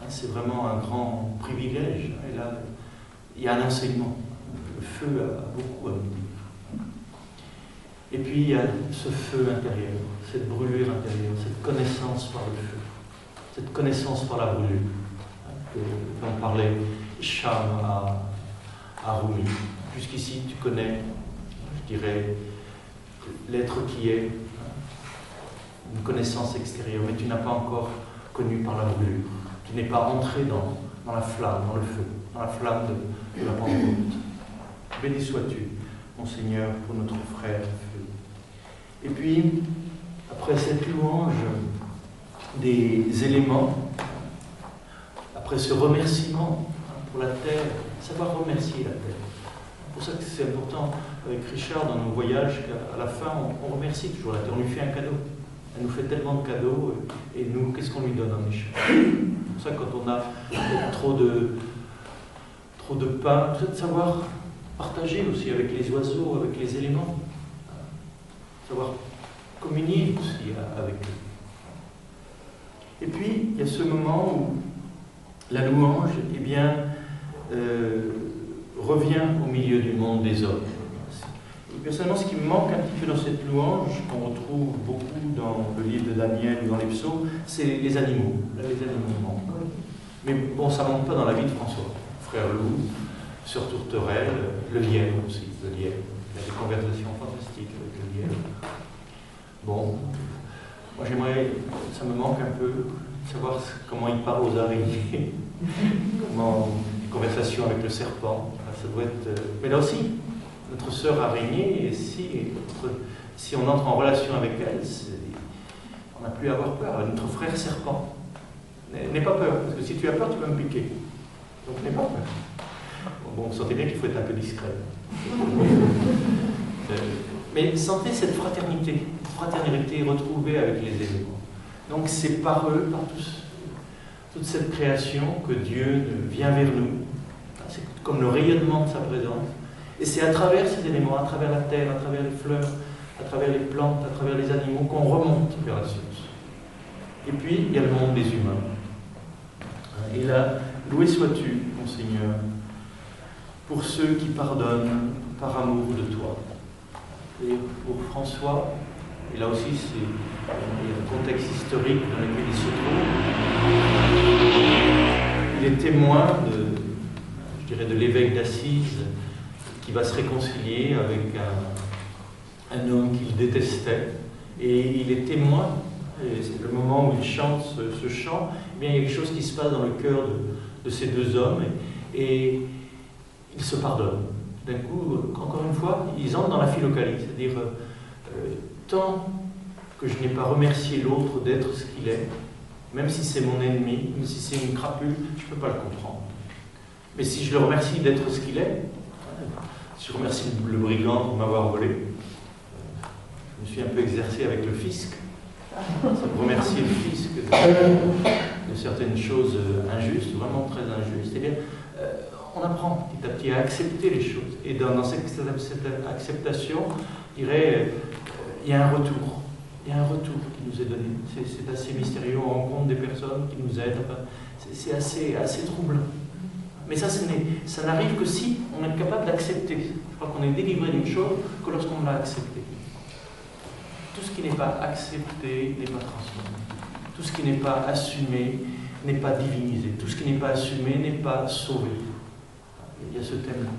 c'est vraiment un grand privilège. Et là, il y a un enseignement. Le feu a beaucoup à nous dire. Et puis il y a ce feu intérieur, cette brûlure intérieure, cette connaissance par le feu, cette connaissance par la brûlure, dont parlait Cham à Rumi. Jusqu'ici, tu connais, je dirais, l'être qui est, une connaissance extérieure, mais tu n'as pas encore connu par la brûlure. Tu n'es pas entré dans la flamme, dans le feu, dans la flamme de la Pentecôte. Béni sois-tu, mon Seigneur, pour notre frère feu. Et puis, après cette louange des éléments, après ce remerciement pour la terre, savoir remercier la terre. C'est pour ça que c'est important avec Richard dans nos voyages qu'à la fin, on remercie toujours la terre, on lui fait un cadeau. Elle nous fait tellement de cadeaux, et nous, qu'est-ce qu'on lui donne en échange? C'est pour ça que quand on a trop de pain, de savoir partager aussi avec les oiseaux, avec les éléments, savoir communier aussi avec eux. Et puis, il y a ce moment où la louange, eh bien, revient au milieu du monde des hommes. Et personnellement, ce qui me manque un petit peu dans cette louange, qu'on retrouve beaucoup dans le livre de Daniel ou dans les psaumes, c'est les animaux. Là, les animaux manquent. Mais bon, ça ne manque pas dans la vie de François. Frère Loup, Sœur Tourterelle, le lièvre aussi, le lièvre. Il y a des conversations fantastiques avec le lièvre. Bon, moi j'aimerais, ça me manque un peu, de savoir comment il parle aux araignées, comment les conversations avec le serpent, ça doit être... Mais là aussi, notre sœur araignée, si on entre en relation avec elle, on n'a plus à avoir peur. Notre frère serpent, n'aie pas peur, parce que si tu as peur, tu vas me piquer. Donc n'aie pas peur. Bon, vous sentez bien qu'il faut être un peu discret. Mais sentez cette fraternité retrouvée avec les éléments. Donc c'est par eux, par toute cette création que Dieu vient vers nous. C'est comme le rayonnement de sa présence. Et c'est à travers ces éléments, à travers la terre, à travers les fleurs, à travers les plantes, à travers les animaux, qu'on remonte vers la source. Et puis, il y a le monde des humains. Et là, loué sois-tu, mon Seigneur, pour ceux qui pardonnent par amour de toi. Et pour François, et là aussi c'est le contexte historique dans lequel il se trouve, il est témoin de l'évêque d'Assise qui va se réconcilier avec un homme qu'il détestait, et il est témoin, et c'est le moment où il chante ce chant, eh bien, il y a quelque chose qui se passe dans le cœur de ces deux hommes, et ils se pardonnent. D'un coup, encore une fois, ils entrent dans la philocalie, c'est-à-dire tant que je n'ai pas remercié l'autre d'être ce qu'il est, même si c'est mon ennemi, même si c'est une crapule, je ne peux pas le comprendre. Mais si je le remercie d'être ce qu'il est, si je remercie le brigand pour m'avoir volé, je me suis un peu exercé avec le fisc, ça me remercier le fisc de certaines choses injustes, vraiment très injustes, eh bien, on apprend petit à petit à accepter les choses. Et dans cette acceptation, je dirais, il y a un retour. Il y a un retour qui nous est donné. C'est assez mystérieux. On rencontre des personnes qui nous aident. Enfin, c'est assez troublant. Mais ça n'arrive que si on est capable d'accepter. Je crois qu'on est délivré d'une chose que lorsqu'on l'a acceptée. Tout ce qui n'est pas accepté n'est pas transformé. Tout ce qui n'est pas assumé n'est pas divinisé. Tout ce qui n'est pas assumé n'est pas sauvé. Il y a ce thème-là.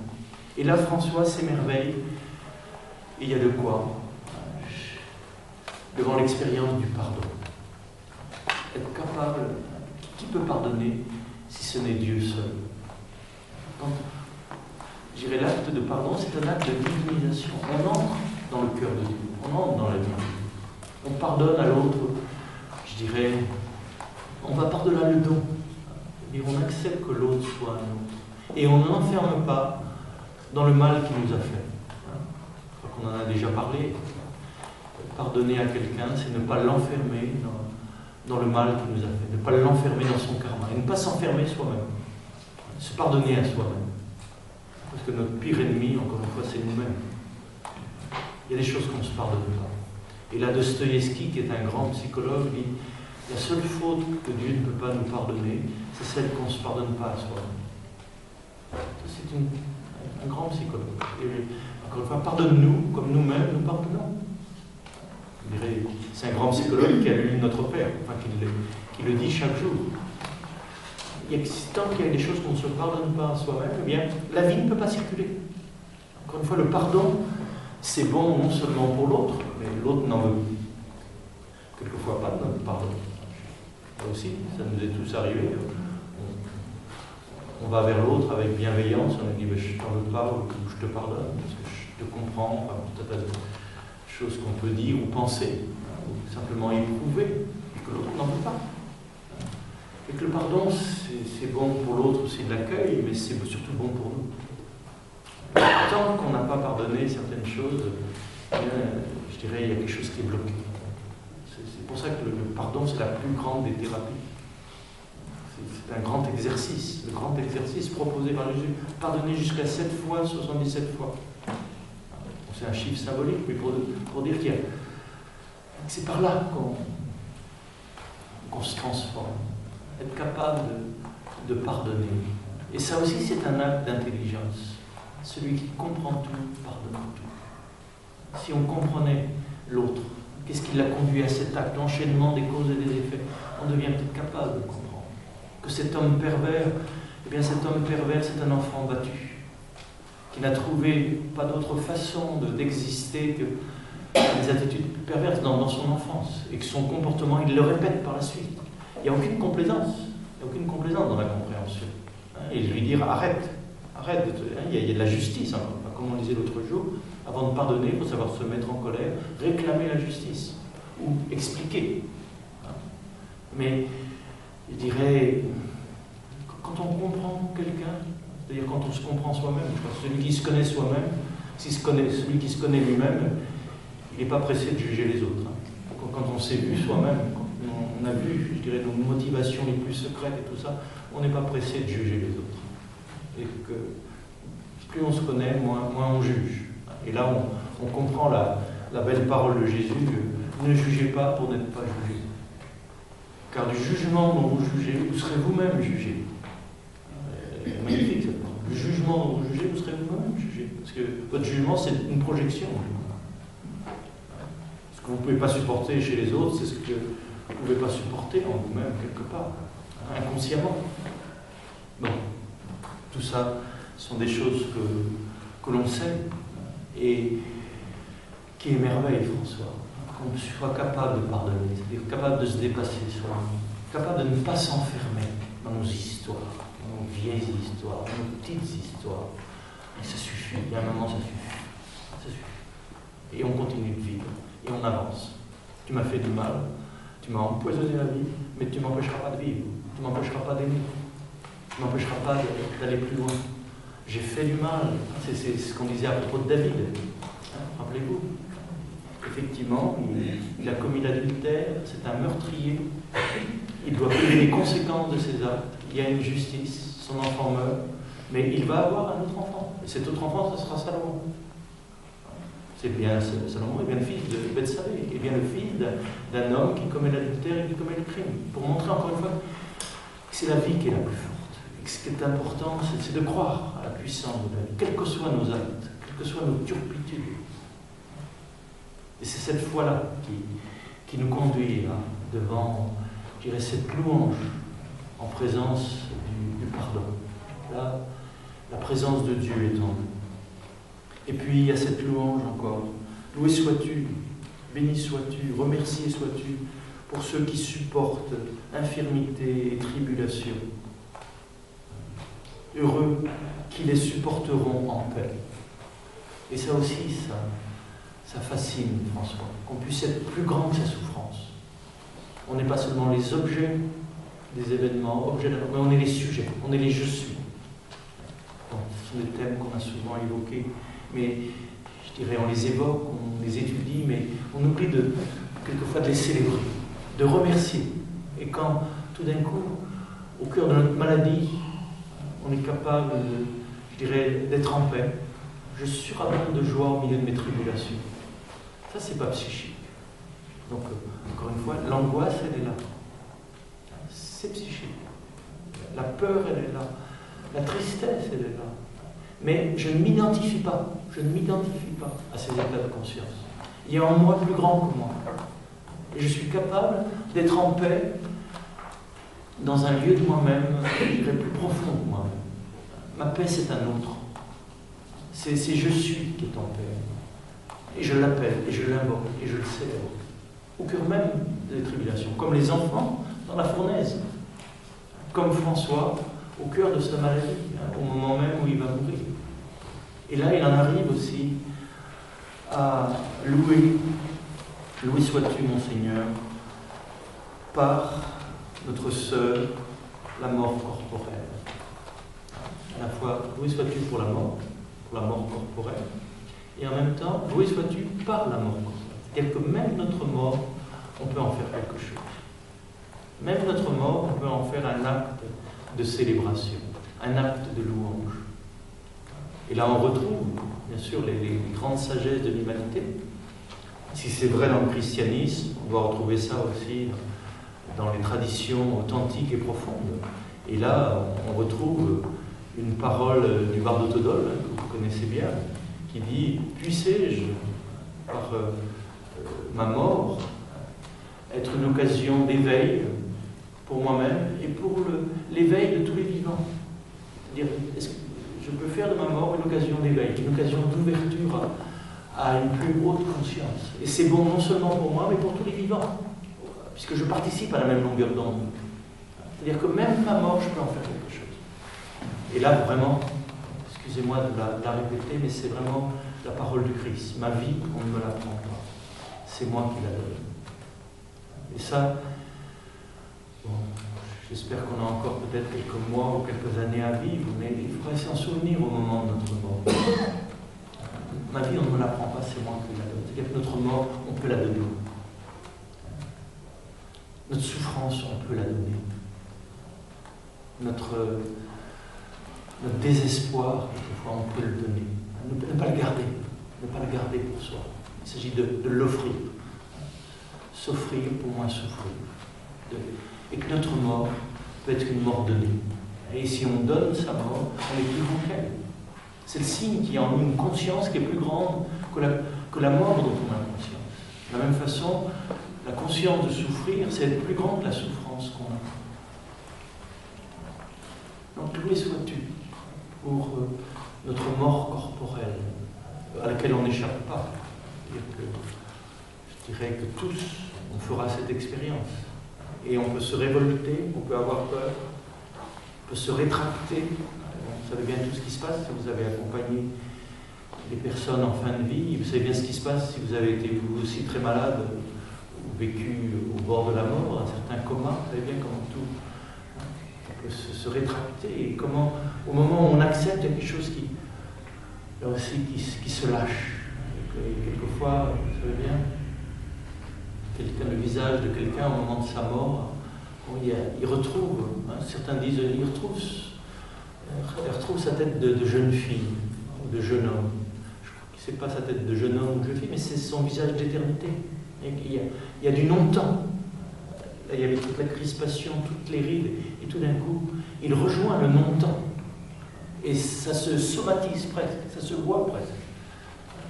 Et là, François s'émerveille. Et il y a de quoi devant l'expérience du pardon. Être capable, qui peut pardonner si ce n'est Dieu seul? Je dirais l'acte de pardon, c'est un acte de divinisation. On entre dans le cœur de Dieu, on entre dans la vie. On pardonne à l'autre, je dirais, on va par-delà le don. Et on accepte que l'autre soit un autre. Et on ne l'enferme pas dans le mal qu'il nous a fait. Je crois qu'on en a déjà parlé. Pardonner à quelqu'un, c'est ne pas l'enfermer dans le mal qu'il nous a fait, ne pas l'enfermer dans son karma, et ne pas s'enfermer soi-même, se pardonner à soi-même. Parce que notre pire ennemi, encore une fois, c'est nous-mêmes. Il y a des choses qu'on ne se pardonne pas. Et là, Dostoïevski, qui est un grand psychologue, dit la seule faute que Dieu ne peut pas nous pardonner, c'est celle qu'on ne se pardonne pas à soi-même. C'est un grand psychologue. Et encore une fois, pardonne-nous comme nous-mêmes nous pardonnons. Je dirais, c'est un grand psychologue qui a lu Notre Père, enfin qui le dit chaque jour. Tant qu'il y a des choses qu'on ne se pardonne pas à soi-même, eh bien, la vie ne peut pas circuler. Encore une fois, le pardon, c'est bon non seulement pour l'autre, mais l'autre n'en veut quelquefois pas de notre pardon. Là aussi, ça nous est tous arrivé. On va vers l'autre avec bienveillance, on lui dit je ne t'en veux pas ou je te pardonne, parce que je te comprends, enfin, tout un tas de choses qu'on peut dire ou penser, ou simplement éprouver, et que l'autre n'en veut pas. Et que le pardon, c'est bon pour l'autre aussi de l'accueil, mais c'est surtout bon pour nous. Tant qu'on n'a pas pardonné certaines choses, je dirais il y a quelque chose qui est bloqué. C'est pour ça que le pardon, c'est la plus grande des thérapies. C'est un grand exercice, le grand exercice proposé par Jésus. Pardonner jusqu'à 7 fois, 77 fois. C'est un chiffre symbolique, mais pour dire que c'est par là qu'on se transforme. Être capable de pardonner. Et ça aussi, c'est un acte d'intelligence. Celui qui comprend tout, pardonne tout. Si on comprenait l'autre, qu'est-ce qui l'a conduit à cet acte, l'enchaînement des causes et des effets, on devient peut-être capable de comprendre. Que cet homme pervers, eh bien cet homme pervers, c'est un enfant battu, qui n'a trouvé pas d'autre façon d'exister que des attitudes perverses dans son enfance, et que son comportement, il le répète par la suite. Il n'y a aucune complaisance, dans la compréhension. Et lui dire arrête, il y a de la justice, comme on disait l'autre jour, avant de pardonner, il faut savoir se mettre en colère, réclamer la justice, ou expliquer. Mais je dirais, quand on comprend quelqu'un, c'est-à-dire quand on se comprend soi-même, je pense que celui qui se connaît soi-même, celui qui se connaît lui-même, il n'est pas pressé de juger les autres. Quand on s'est vu soi-même, quand on a vu, je dirais, nos motivations les plus secrètes et tout ça, on n'est pas pressé de juger les autres. Et que plus on se connaît, moins on juge. Et là, on comprend la belle parole de Jésus, ne jugez pas pour n'être pas jugé. Car du jugement dont vous jugez, vous serez vous-même jugé. Magnifique cette parole. Du jugement dont vous jugez, vous serez vous-même jugé. Parce que votre jugement, c'est une projection. Ce que vous ne pouvez pas supporter chez les autres, c'est ce que vous ne pouvez pas supporter en vous-même, quelque part, inconsciemment. Bon, tout ça sont des choses que l'on sait et qui émerveillent François. Qu'on soit capable de pardonner, c'est-à-dire capable de se dépasser soi-même, capable de ne pas s'enfermer dans nos histoires, dans nos vieilles histoires, dans nos petites histoires. Et ça suffit, il y a un moment, ça suffit. Et on continue de vivre, et on avance. Tu m'as fait du mal, tu m'as empoisonné la vie, mais tu ne m'empêcheras pas de vivre, tu ne m'empêcheras pas d'aimer, tu ne m'empêcheras pas d'aller plus loin. J'ai fait du mal, c'est ce qu'on disait à propos de David, rappelez-vous. Effectivement, il a commis l'adultère, c'est un meurtrier, il doit payer les conséquences de ses actes, il y a une justice, son enfant meurt, mais il va avoir un autre enfant, et cet autre enfant, ce sera Salomon. C'est bien Salomon, est bien le fils de Bethsabée, est bien le fils d'un homme qui commet l'adultère et qui commet le crime, pour montrer encore une fois que c'est la vie qui est la plus forte, et que ce qui est important, c'est de croire à la puissance de la vie, quels que soient nos actes, quelles que soient nos turpitudes. Et c'est cette foi-là qui nous conduit là, devant, je dirais, cette louange en présence du pardon. Là, la présence de Dieu est en nous. Et puis, il y a cette louange encore. Loué sois-tu, béni sois-tu, remercié sois-tu pour ceux qui supportent infirmité et tribulation. Heureux qui les supporteront en paix. Et ça aussi, ça fascine François, qu'on puisse être plus grand que sa souffrance. On n'est pas seulement les objets des événements, mais on est les sujets, on est les je suis. Ce sont des thèmes qu'on a souvent évoqués, mais je dirais on les évoque, on les étudie, mais on oublie quelquefois de les célébrer, de remercier. Et quand tout d'un coup, au cœur de notre maladie, on est capable, je dirais, d'être en paix, je surabonde de joie au milieu de mes tribulations. Ça, c'est pas psychique. Donc, encore une fois, l'angoisse, elle est là. C'est psychique. La peur, elle est là. La tristesse, elle est là. Mais je ne m'identifie pas. Je ne m'identifie pas à ces états de conscience. Il y a en moi plus grand que moi. Et je suis capable d'être en paix dans un lieu de moi-même, je dirais plus profond que moi-même. Ma paix, c'est un autre. C'est je suis qui est en paix. Et je l'appelle, et je l'invoque, et je le célèbre. Au cœur même des tribulations. Comme les enfants dans la fournaise. Comme François, au cœur de sa maladie, au moment même où il va mourir. Et là, il en arrive aussi à louer. Loué sois-tu, mon Seigneur, par notre sœur, la mort corporelle. À la fois, loué sois-tu pour la mort corporelle, et en même temps, loué sois-tu par la mort corporelle. C'est-à-dire que même notre mort, on peut en faire quelque chose. Même notre mort, on peut en faire un acte de célébration, un acte de louange. Et là, on retrouve, bien sûr, les grandes sagesses de l'humanité. Si c'est vrai dans le christianisme, on doit retrouver ça aussi dans les traditions authentiques et profondes. Et là, on retrouve une parole du barde Thodol, que vous connaissez bien, qui dit « Puissé-je, par ma mort, être une occasion d'éveil pour moi-même et pour l'éveil de tous les vivants. » C'est-à-dire, est-ce que je peux faire de ma mort une occasion d'éveil, une occasion d'ouverture à une plus haute conscience. Et c'est bon non seulement pour moi, mais pour tous les vivants, puisque je participe à la même longueur d'onde. C'est-à-dire que même ma mort, je peux en faire quelque chose. Et là, vraiment, excusez-moi de la répéter, mais c'est vraiment la parole du Christ. Ma vie, on ne me la prend pas. C'est moi qui la donne. Et ça, bon, j'espère qu'on a encore peut-être quelques mois ou quelques années à vivre, mais il faudrait s'en souvenir au moment de notre mort. Ma vie, on ne me la prend pas, c'est moi qui la donne. C'est-à-dire que notre mort, on peut la donner. Notre souffrance, on peut la donner. Notre désespoir, quelquefois, on peut le donner. Ne pas le garder. Ne pas le garder pour soi. Il s'agit de l'offrir. S'offrir pour moins souffrir. Et que notre mort peut être une mort donnée. Et si on donne sa mort, on est plus grand qu'elle. C'est le signe qu'il y a en nous une conscience qui est plus grande que la mort dont on a conscience. De la même façon, la conscience de souffrir, c'est être plus grande que la souffrance qu'on a. Donc, loué sois-tu pour notre mort corporelle, à laquelle on n'échappe pas. C'est-à-dire que, je dirais que tous, on fera cette expérience. Et on peut se révolter, on peut avoir peur, on peut se rétracter. Vous savez bien tout ce qui se passe si vous avez accompagné les personnes en fin de vie. Vous savez bien ce qui se passe si vous avez été vous aussi très malade ou vécu au bord de la mort, un certain coma. Vous savez bien comment tout on peut se rétracter. Et comment, au moment où on accepte, il y a quelque chose qui, là aussi, qui se lâche. Et quelquefois, vous savez bien, le visage de quelqu'un au moment de sa mort, il retrouve, certains disent, il retrouve sa tête de jeune fille, ou de jeune homme. Je crois que ce n'est pas sa tête de jeune homme ou de jeune fille, mais c'est son visage d'éternité. Il y a du non-temps. Là, il y avait toute la crispation, toutes les rides, et tout d'un coup, il rejoint le non-temps. Et ça se somatise presque, ça se voit presque.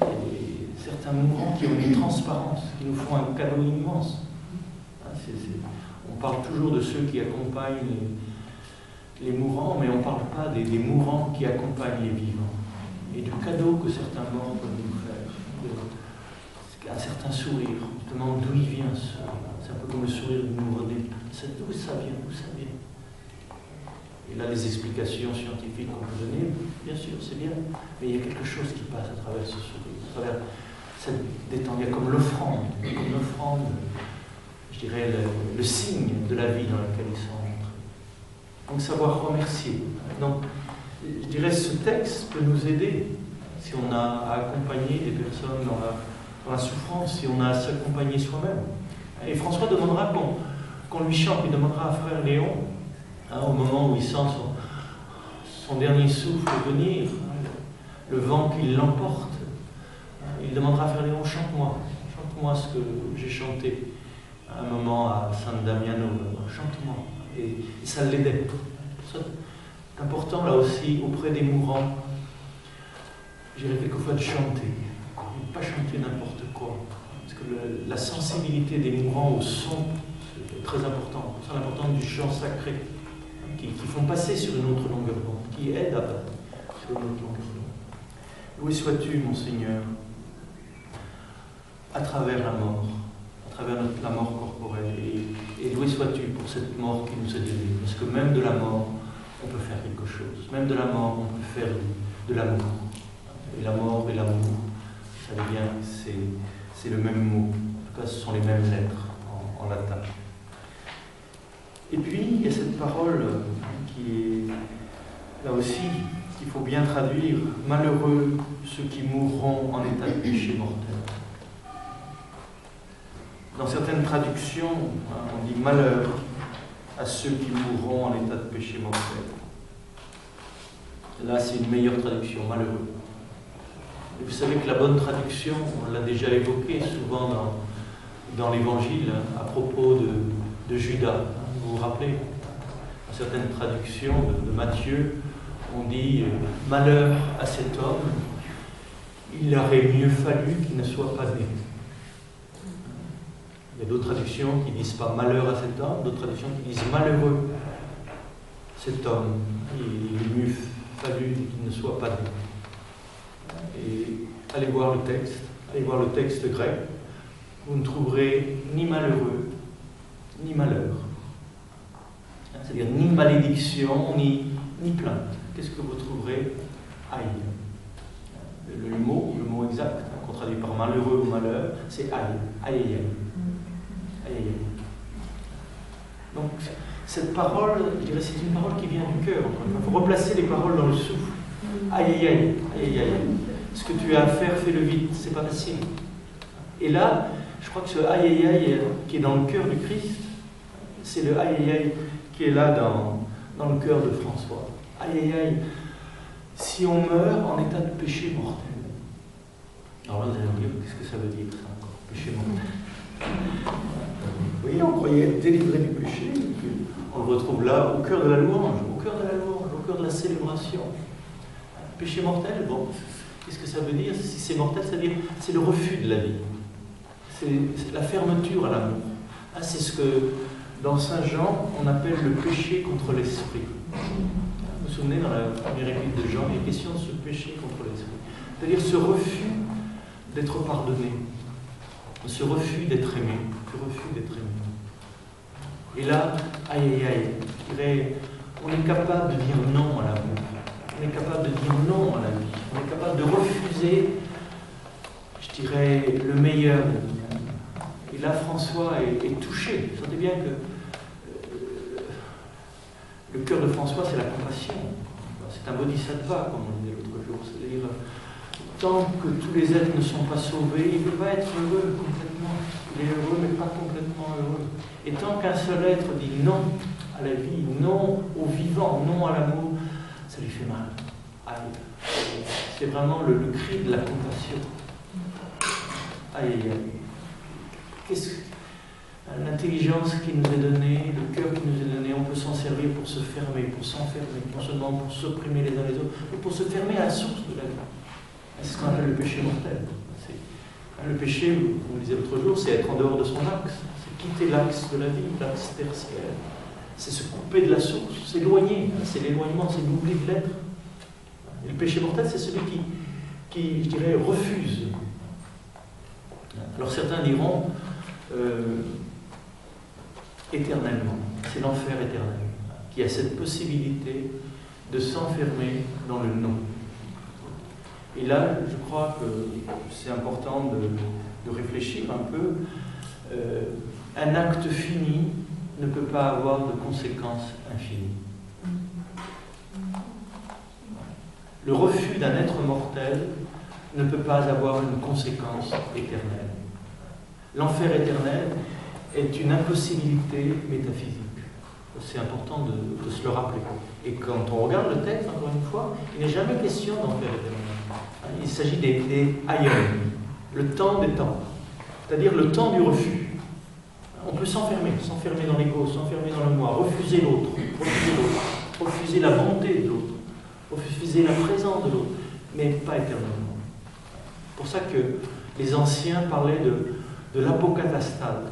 Et certains mourants qui ont une transparence, qui nous font un cadeau immense. On parle toujours de ceux qui accompagnent les mourants, mais on ne parle pas des mourants qui accompagnent les vivants. Et du cadeau que certains morts peuvent nous faire. Un certain sourire. On se demande d'où il vient ce sourire. C'est un peu comme le sourire du nouveau-né. D'où ça vient, d'où ça vient. Et là, les explications scientifiques qu'on peut donner, bien sûr, c'est bien. Mais il y a quelque chose qui passe à travers ce sourire, à travers cette détente. Il y a comme l'offrande, je dirais, le signe de la vie dans laquelle ils sont entrés. Donc, savoir remercier. Donc, je dirais, ce texte peut nous aider si on a à accompagner des personnes dans la souffrance, si on a à s'accompagner soi-même. Et François demandera qu'on lui chante, il demandera à frère Léon, au moment où il sent son dernier souffle venir, le vent qui l'emporte, il demandera à frère Léon, chante-moi ce que j'ai chanté à un moment à San Damiano, chante-moi. Et ça l'aidait. C'est important là aussi, auprès des mourants, j'irais quelquefois de chanter, pas chanter n'importe quoi, parce que la sensibilité des mourants au son, c'est très important. C'est l'importance du chant sacré, qui font passer sur une autre longueur d'onde, qui aident à passer sur une autre longueur d'onde. Loué sois-tu, mon Seigneur, à travers la mort, à travers la mort corporelle, et loué sois-tu pour cette mort qui nous est donnée, parce que même de la mort, on peut faire quelque chose. Même de la mort, on peut faire de l'amour. Et la mort et l'amour, vous savez bien, c'est le même mot. En tout cas, ce sont les mêmes lettres en latin. Et puis, il y a cette parole qui est, là aussi, qu'il faut bien traduire. Malheureux ceux qui mourront en état de péché mortel. Dans certaines traductions, on dit malheur à ceux qui mourront en état de péché mortel. Là, c'est une meilleure traduction, malheureux. Et vous savez que la bonne traduction, on l'a déjà évoqué souvent dans l'Évangile, à propos de Judas. Vous vous rappelez, dans certaines traductions de Matthieu, on dit « Malheur à cet homme, il aurait mieux fallu qu'il ne soit pas né ». Il y a d'autres traductions qui ne disent pas « malheur à cet homme », d'autres traductions qui disent « malheureux cet homme, il aurait mieux fallu qu'il ne soit pas né ». Et allez voir le texte grec, vous ne trouverez ni malheureux, ni malheur. C'est-à-dire ni malédiction, ni plainte. Qu'est-ce que vous trouverez? Aïe. Le mot exact, qu'on traduit par malheureux ou malheur, c'est aïe. Aïe, aïe, aïe. Aïe, aïe, aïe. Donc, cette parole, je dirais, c'est une parole qui vient du cœur. Il faut replacer les paroles dans le souffle. Aïe, aïe, aïe. Aïe, aïe, aïe. Ce que tu as à faire, fais-le vite. C'est pas facile. Et là, je crois que ce aïe, aïe, aïe qui est dans le cœur du Christ, c'est le aïe, aïe, aïe qui est là dans le cœur de François. Aïe, aïe, aïe, si on meurt en état de péché mortel. Alors là, vous allez me dire, qu'est-ce que ça veut dire, ça encore, péché mortel? Oui, on croyait être délivré du péché, et puis on le retrouve là, au cœur de la louange, au cœur de la célébration. Péché mortel, bon, qu'est-ce que ça veut dire? Si c'est mortel, c'est-à-dire, c'est le refus de la vie. C'est la fermeture à l'amour. C'est ce que, dans Saint Jean, on appelle le péché contre l'esprit. Vous vous souvenez, dans la première épître de Jean, il est question de ce péché contre l'esprit. C'est-à-dire ce refus d'être pardonné, ce refus d'être aimé, Et là, aïe, aïe, aïe, je dirais, on est capable de dire non à l'amour. On est capable de dire non à la vie. On est capable de refuser, je dirais, le meilleur de nous-mêmes. Et là, François est touché. Vous sentez bien que le cœur de François, c'est la compassion. C'est un bodhisattva, comme on disait l'autre jour. C'est-à-dire, tant que tous les êtres ne sont pas sauvés, il ne peut pas être heureux complètement. Il est heureux, mais pas complètement heureux. Et tant qu'un seul être dit non à la vie, non au vivant, non à l'amour, ça lui fait mal. Aïe. C'est vraiment le cri de la compassion. Aïe, aïe, aïe. L'intelligence qui nous est donnée, le cœur qui nous est donné, on peut s'en servir pour se fermer, pour s'enfermer, non seulement pour s'opprimer les uns les autres, mais pour se fermer à la source de la vie. C'est ce qu'on appelle le péché mortel. Le péché, vous le disiez l'autre jour, c'est être en dehors de son axe, c'est quitter l'axe de la vie, l'axe tertiaire. C'est se couper de la source, s'éloigner, c'est l'éloignement, c'est l'oubli de l'être. Et le péché mortel, c'est celui qui, je dirais, refuse. Alors certains diront, éternellement, c'est l'enfer éternel, qui a cette possibilité de s'enfermer dans le non. Et là, je crois que c'est important de réfléchir un peu. Un acte fini ne peut pas avoir de conséquences infinies. le refus d'un être mortel ne peut pas avoir une conséquence éternelle. L'enfer éternel est une impossibilité métaphysique. C'est important de se le rappeler. Et quand on regarde le texte, encore une fois, il n'est jamais question d'enfer éternel. Il s'agit des aïeux, le temps des temps, c'est-à-dire le temps du refus. On peut s'enfermer dans l'ego, s'enfermer dans le moi, refuser l'autre, refuser la bonté de l'autre, refuser la présence de l'autre, mais pas éternellement. C'est pour ça que les anciens parlaient de l'apocatastase.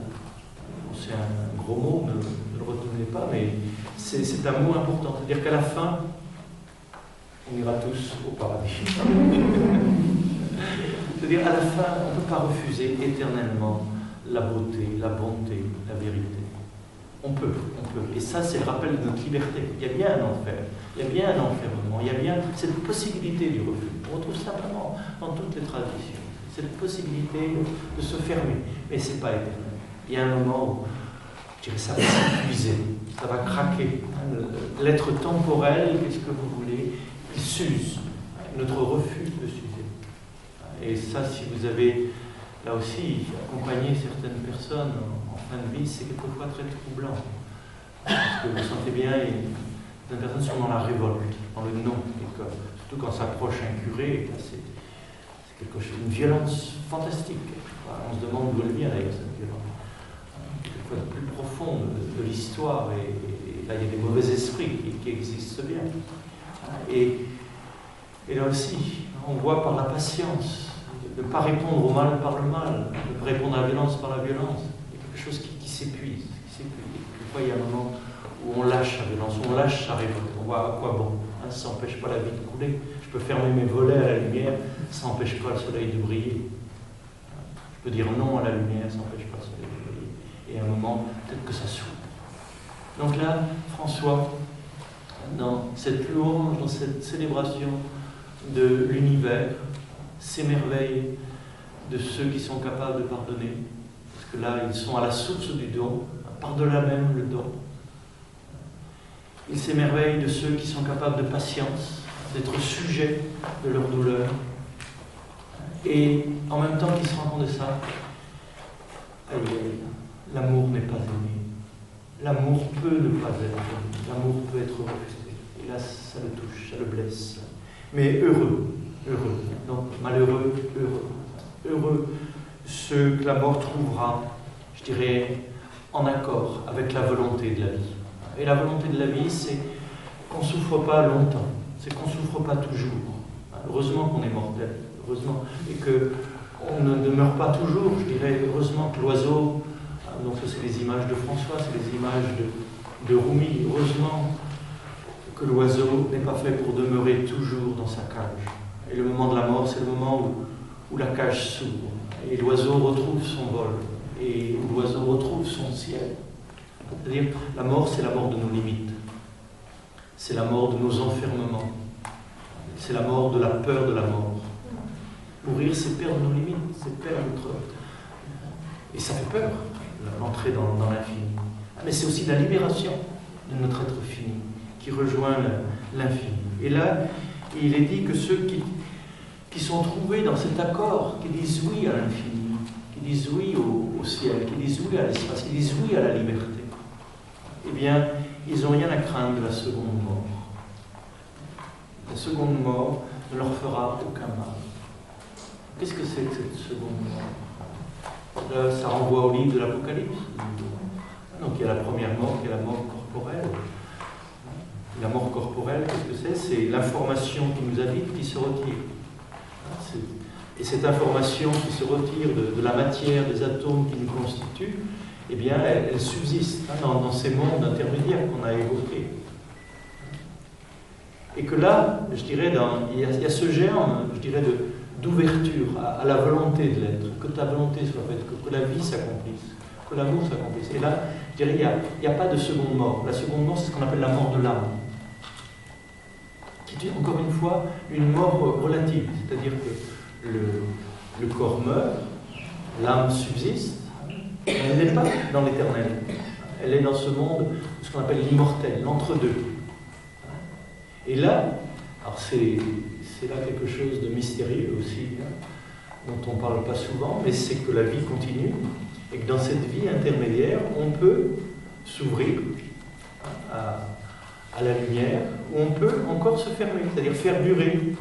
C'est un gros mot, ne le retenez pas, mais c'est un mot important. C'est-à-dire qu'à la fin, on ira tous au paradis. C'est-à-dire à la fin, on ne peut pas refuser éternellement la beauté, la bonté, la vérité. On peut. Et ça, c'est le rappel de notre liberté. Il y a bien un enfer, il y a bien un enfermement, il y a bien cette possibilité du refus. On retrouve simplement dans toutes les traditions. Cette possibilité de se fermer. Mais ce n'est pas éternel. Il y a un moment où, je dirais, ça va s'épuiser, ça va craquer. L'être temporel, qu'est-ce que vous voulez, il s'use. Notre refus de s'user. Et ça, si vous avez, là aussi, accompagné certaines personnes en fin de vie, c'est quelquefois très troublant. Parce que vous sentez bien, certaines personnes sont dans la révolte, dans le non. Et que, surtout quand s'approche un curé, c'est quelque chose, une violence fantastique. On se demande d'où elle vient d'ailleurs, cette violence. Quelquefois plus profonde de l'histoire, et là il y a des mauvais esprits qui existent bien. Et là aussi, on voit par la patience, de ne pas répondre au mal par le mal, de ne pas répondre à la violence par la violence. Il y a quelque chose qui s'épuise. Quelquefois il y a un moment où on lâche la violence, où on lâche sa révolte. On voit à quoi bon. Ça n'empêche pas la vie de couler. Je peux fermer mes volets à la lumière, ça n'empêche pas le soleil de briller. Je peux dire non à la lumière, ça n'empêche pas le soleil de briller. Et à un moment, peut-être que ça s'ouvre. Donc là, François, dans cette louange, dans cette célébration de l'univers, s'émerveille de ceux qui sont capables de pardonner. Parce que là, ils sont à la source du don, par-delà même le don. Il s'émerveille de ceux qui sont capables de patience, d'être sujets de leur douleur. Et en même temps qu'ils se rendent compte de ça, l'amour n'est pas aimé. L'amour peut ne pas être aimé. L'amour peut être refusé. Et là, ça le touche, ça le blesse. Mais heureux. Donc, malheureux, heureux. Heureux ceux que la mort trouvera, je dirais, en accord avec la volonté de la vie. Et la volonté de la vie, c'est qu'on ne souffre pas longtemps, c'est qu'on ne souffre pas toujours. Heureusement qu'on est mortel, heureusement, et qu'on ne demeure pas toujours, je dirais, heureusement que l'oiseau, donc ça c'est les images de François, c'est les images de Rumi, heureusement que l'oiseau n'est pas fait pour demeurer toujours dans sa cage. Et le moment de la mort, c'est le moment où la cage s'ouvre, et l'oiseau retrouve son vol, et où l'oiseau retrouve son ciel. C'est-à-dire, la mort, c'est la mort de nos limites. C'est la mort de nos enfermements. C'est la mort de la peur de la mort. Mourir, c'est perdre nos limites, c'est perdre notre... Et ça fait peur, l'entrée dans l'infini. Mais c'est aussi la libération de notre être fini, qui rejoint l'infini. Et là, il est dit que ceux qui sont trouvés dans cet accord, qui disent oui à l'infini, qui disent oui au ciel, qui disent oui à l'espace, qui disent oui à la liberté, eh bien, ils n'ont rien à craindre de la seconde mort. La seconde mort ne leur fera aucun mal. Qu'est-ce que c'est que cette seconde mort? Là, ça renvoie au livre de l'Apocalypse. Donc il y a la première mort, qui est la mort corporelle. La mort corporelle, qu'est-ce que c'est? C'est l'information qui nous habite qui se retire. Et cette information qui se retire de la matière, des atomes qui nous constituent, eh bien, elle subsiste dans ces mondes intermédiaires qu'on a évoqués. Et que là, je dirais, il y a ce germe, je dirais, d'ouverture à la volonté de l'être, que ta volonté soit faite, que la vie s'accomplisse, que l'amour s'accomplisse. Et là, je dirais, il n'y a pas de seconde mort. La seconde mort, c'est ce qu'on appelle la mort de l'âme, qui est encore une fois une mort relative, c'est-à-dire que le corps meurt, l'âme subsiste, mais elle n'est pas dans l'éternel. Elle est dans ce monde, ce qu'on appelle l'immortel, l'entre-deux. Et là, alors c'est c'est là quelque chose de mystérieux aussi, hein, dont on ne parle pas souvent, mais c'est que la vie continue, et que dans cette vie intermédiaire, on peut s'ouvrir à la lumière, ou on peut encore se fermer, c'est-à-dire faire durer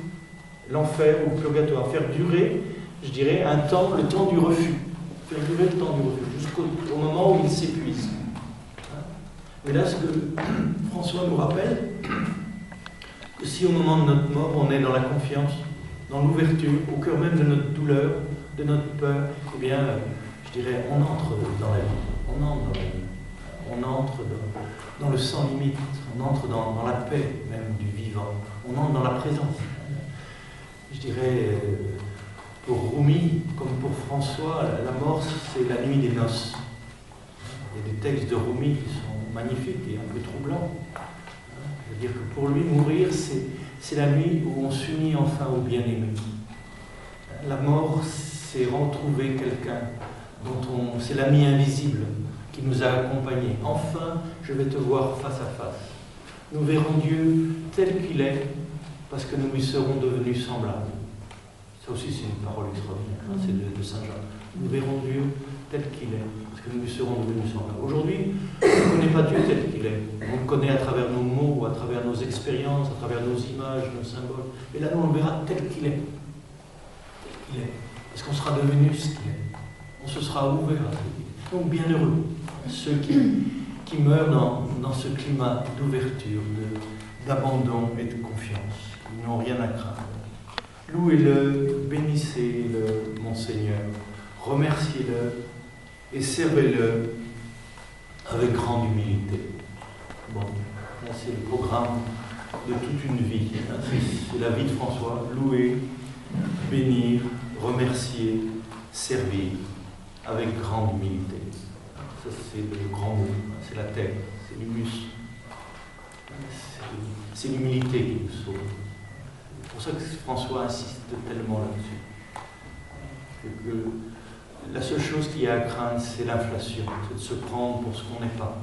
l'enfer ou le purgatoire, faire durer, je dirais, un temps, le temps du refus, faire durer le temps du refus, jusqu'au moment où il s'épuise. Mais là, ce que François nous rappelle, que si au moment de notre mort, on est dans la confiance, dans l'ouverture, au cœur même de notre douleur, de notre peur, eh bien, je dirais, on entre dans la vie, on entre dans la vie, on entre dans le sans limite, on entre dans la paix même du vivant, on entre dans la présence. Je dirais, pour Rumi, comme pour François, la mort, c'est la nuit des noces. Il y a des textes de Rumi qui sont magnifiques et un peu troublants. C'est-à-dire que pour lui, mourir, c'est la nuit où on s'unit enfin au bien-aimé. La mort, c'est retrouver quelqu'un dont c'est l'ami invisible qui nous a accompagnés. Enfin, je vais te voir face à face. Nous verrons Dieu tel qu'il est, parce que nous lui serons devenus semblables. Ça aussi, c'est une parole extraordinaire, c'est de Saint Jean. Nous verrons Dieu tel qu'il est, parce que nous lui serons devenus semblables. Aujourd'hui, on ne connaît pas Dieu tel qu'il est. On le connaît à travers nos mots, à travers nos expériences, à travers nos images, nos symboles. Et là, nous, on le verra tel qu'il est. Tel qu'il est. Parce qu'on sera devenu ce qu'il est. On se sera ouvert à lui. Donc, bienheureux, ceux qui meurent dans ce climat d'ouverture, d'abandon et de confiance. Ils n'ont rien à craindre. Louez-le, bénissez-le, mon Seigneur, remerciez-le et servez-le avec grande humilité. Bon, là c'est le programme de toute une vie. C'est la vie de François. Louer, bénir, remercier, servir avec grande humilité. Ça c'est le grand mot, c'est la terre, c'est l'humus. C'est l'humilité qui nous sauve. C'est pour ça que François insiste tellement là-dessus. La seule chose qu'il y a à craindre, c'est l'inflation, c'est de se prendre pour ce qu'on n'est pas.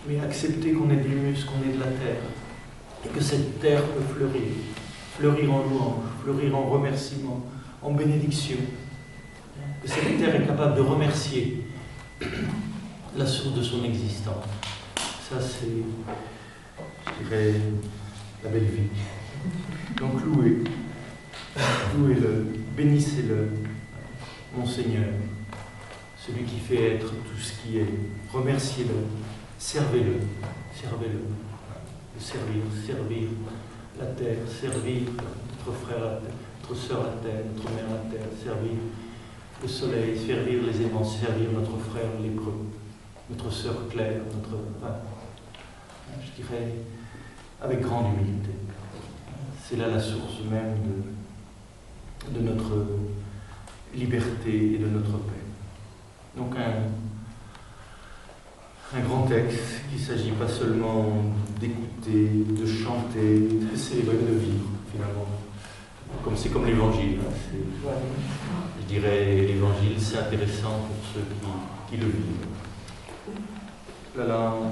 Mais accepter qu'on est de l'humus, qu'on est de la terre, et que cette terre peut fleurir. Fleurir en louange, fleurir en remerciement, en bénédiction. Que cette terre est capable de remercier la source de son existence. Ça, c'est, je dirais, la belle vie. Donc louez-le, bénissez-le, mon Seigneur, celui qui fait être tout ce qui est. Remerciez-le, servez-le, servir la terre, servir notre frère la terre, notre sœur la terre, notre mère la terre, servir le soleil, servir les aimants, servir notre frère lépreux, notre sœur Claire, je dirais, avec grande humilité. C'est là la source même de notre liberté et de notre paix. Donc un grand texte qu'il ne s'agit pas seulement d'écouter, de chanter, de célébrer, de vivre finalement. C'est comme l'Évangile. Je dirais l'Évangile, c'est intéressant pour ceux qui le vivent. Voilà.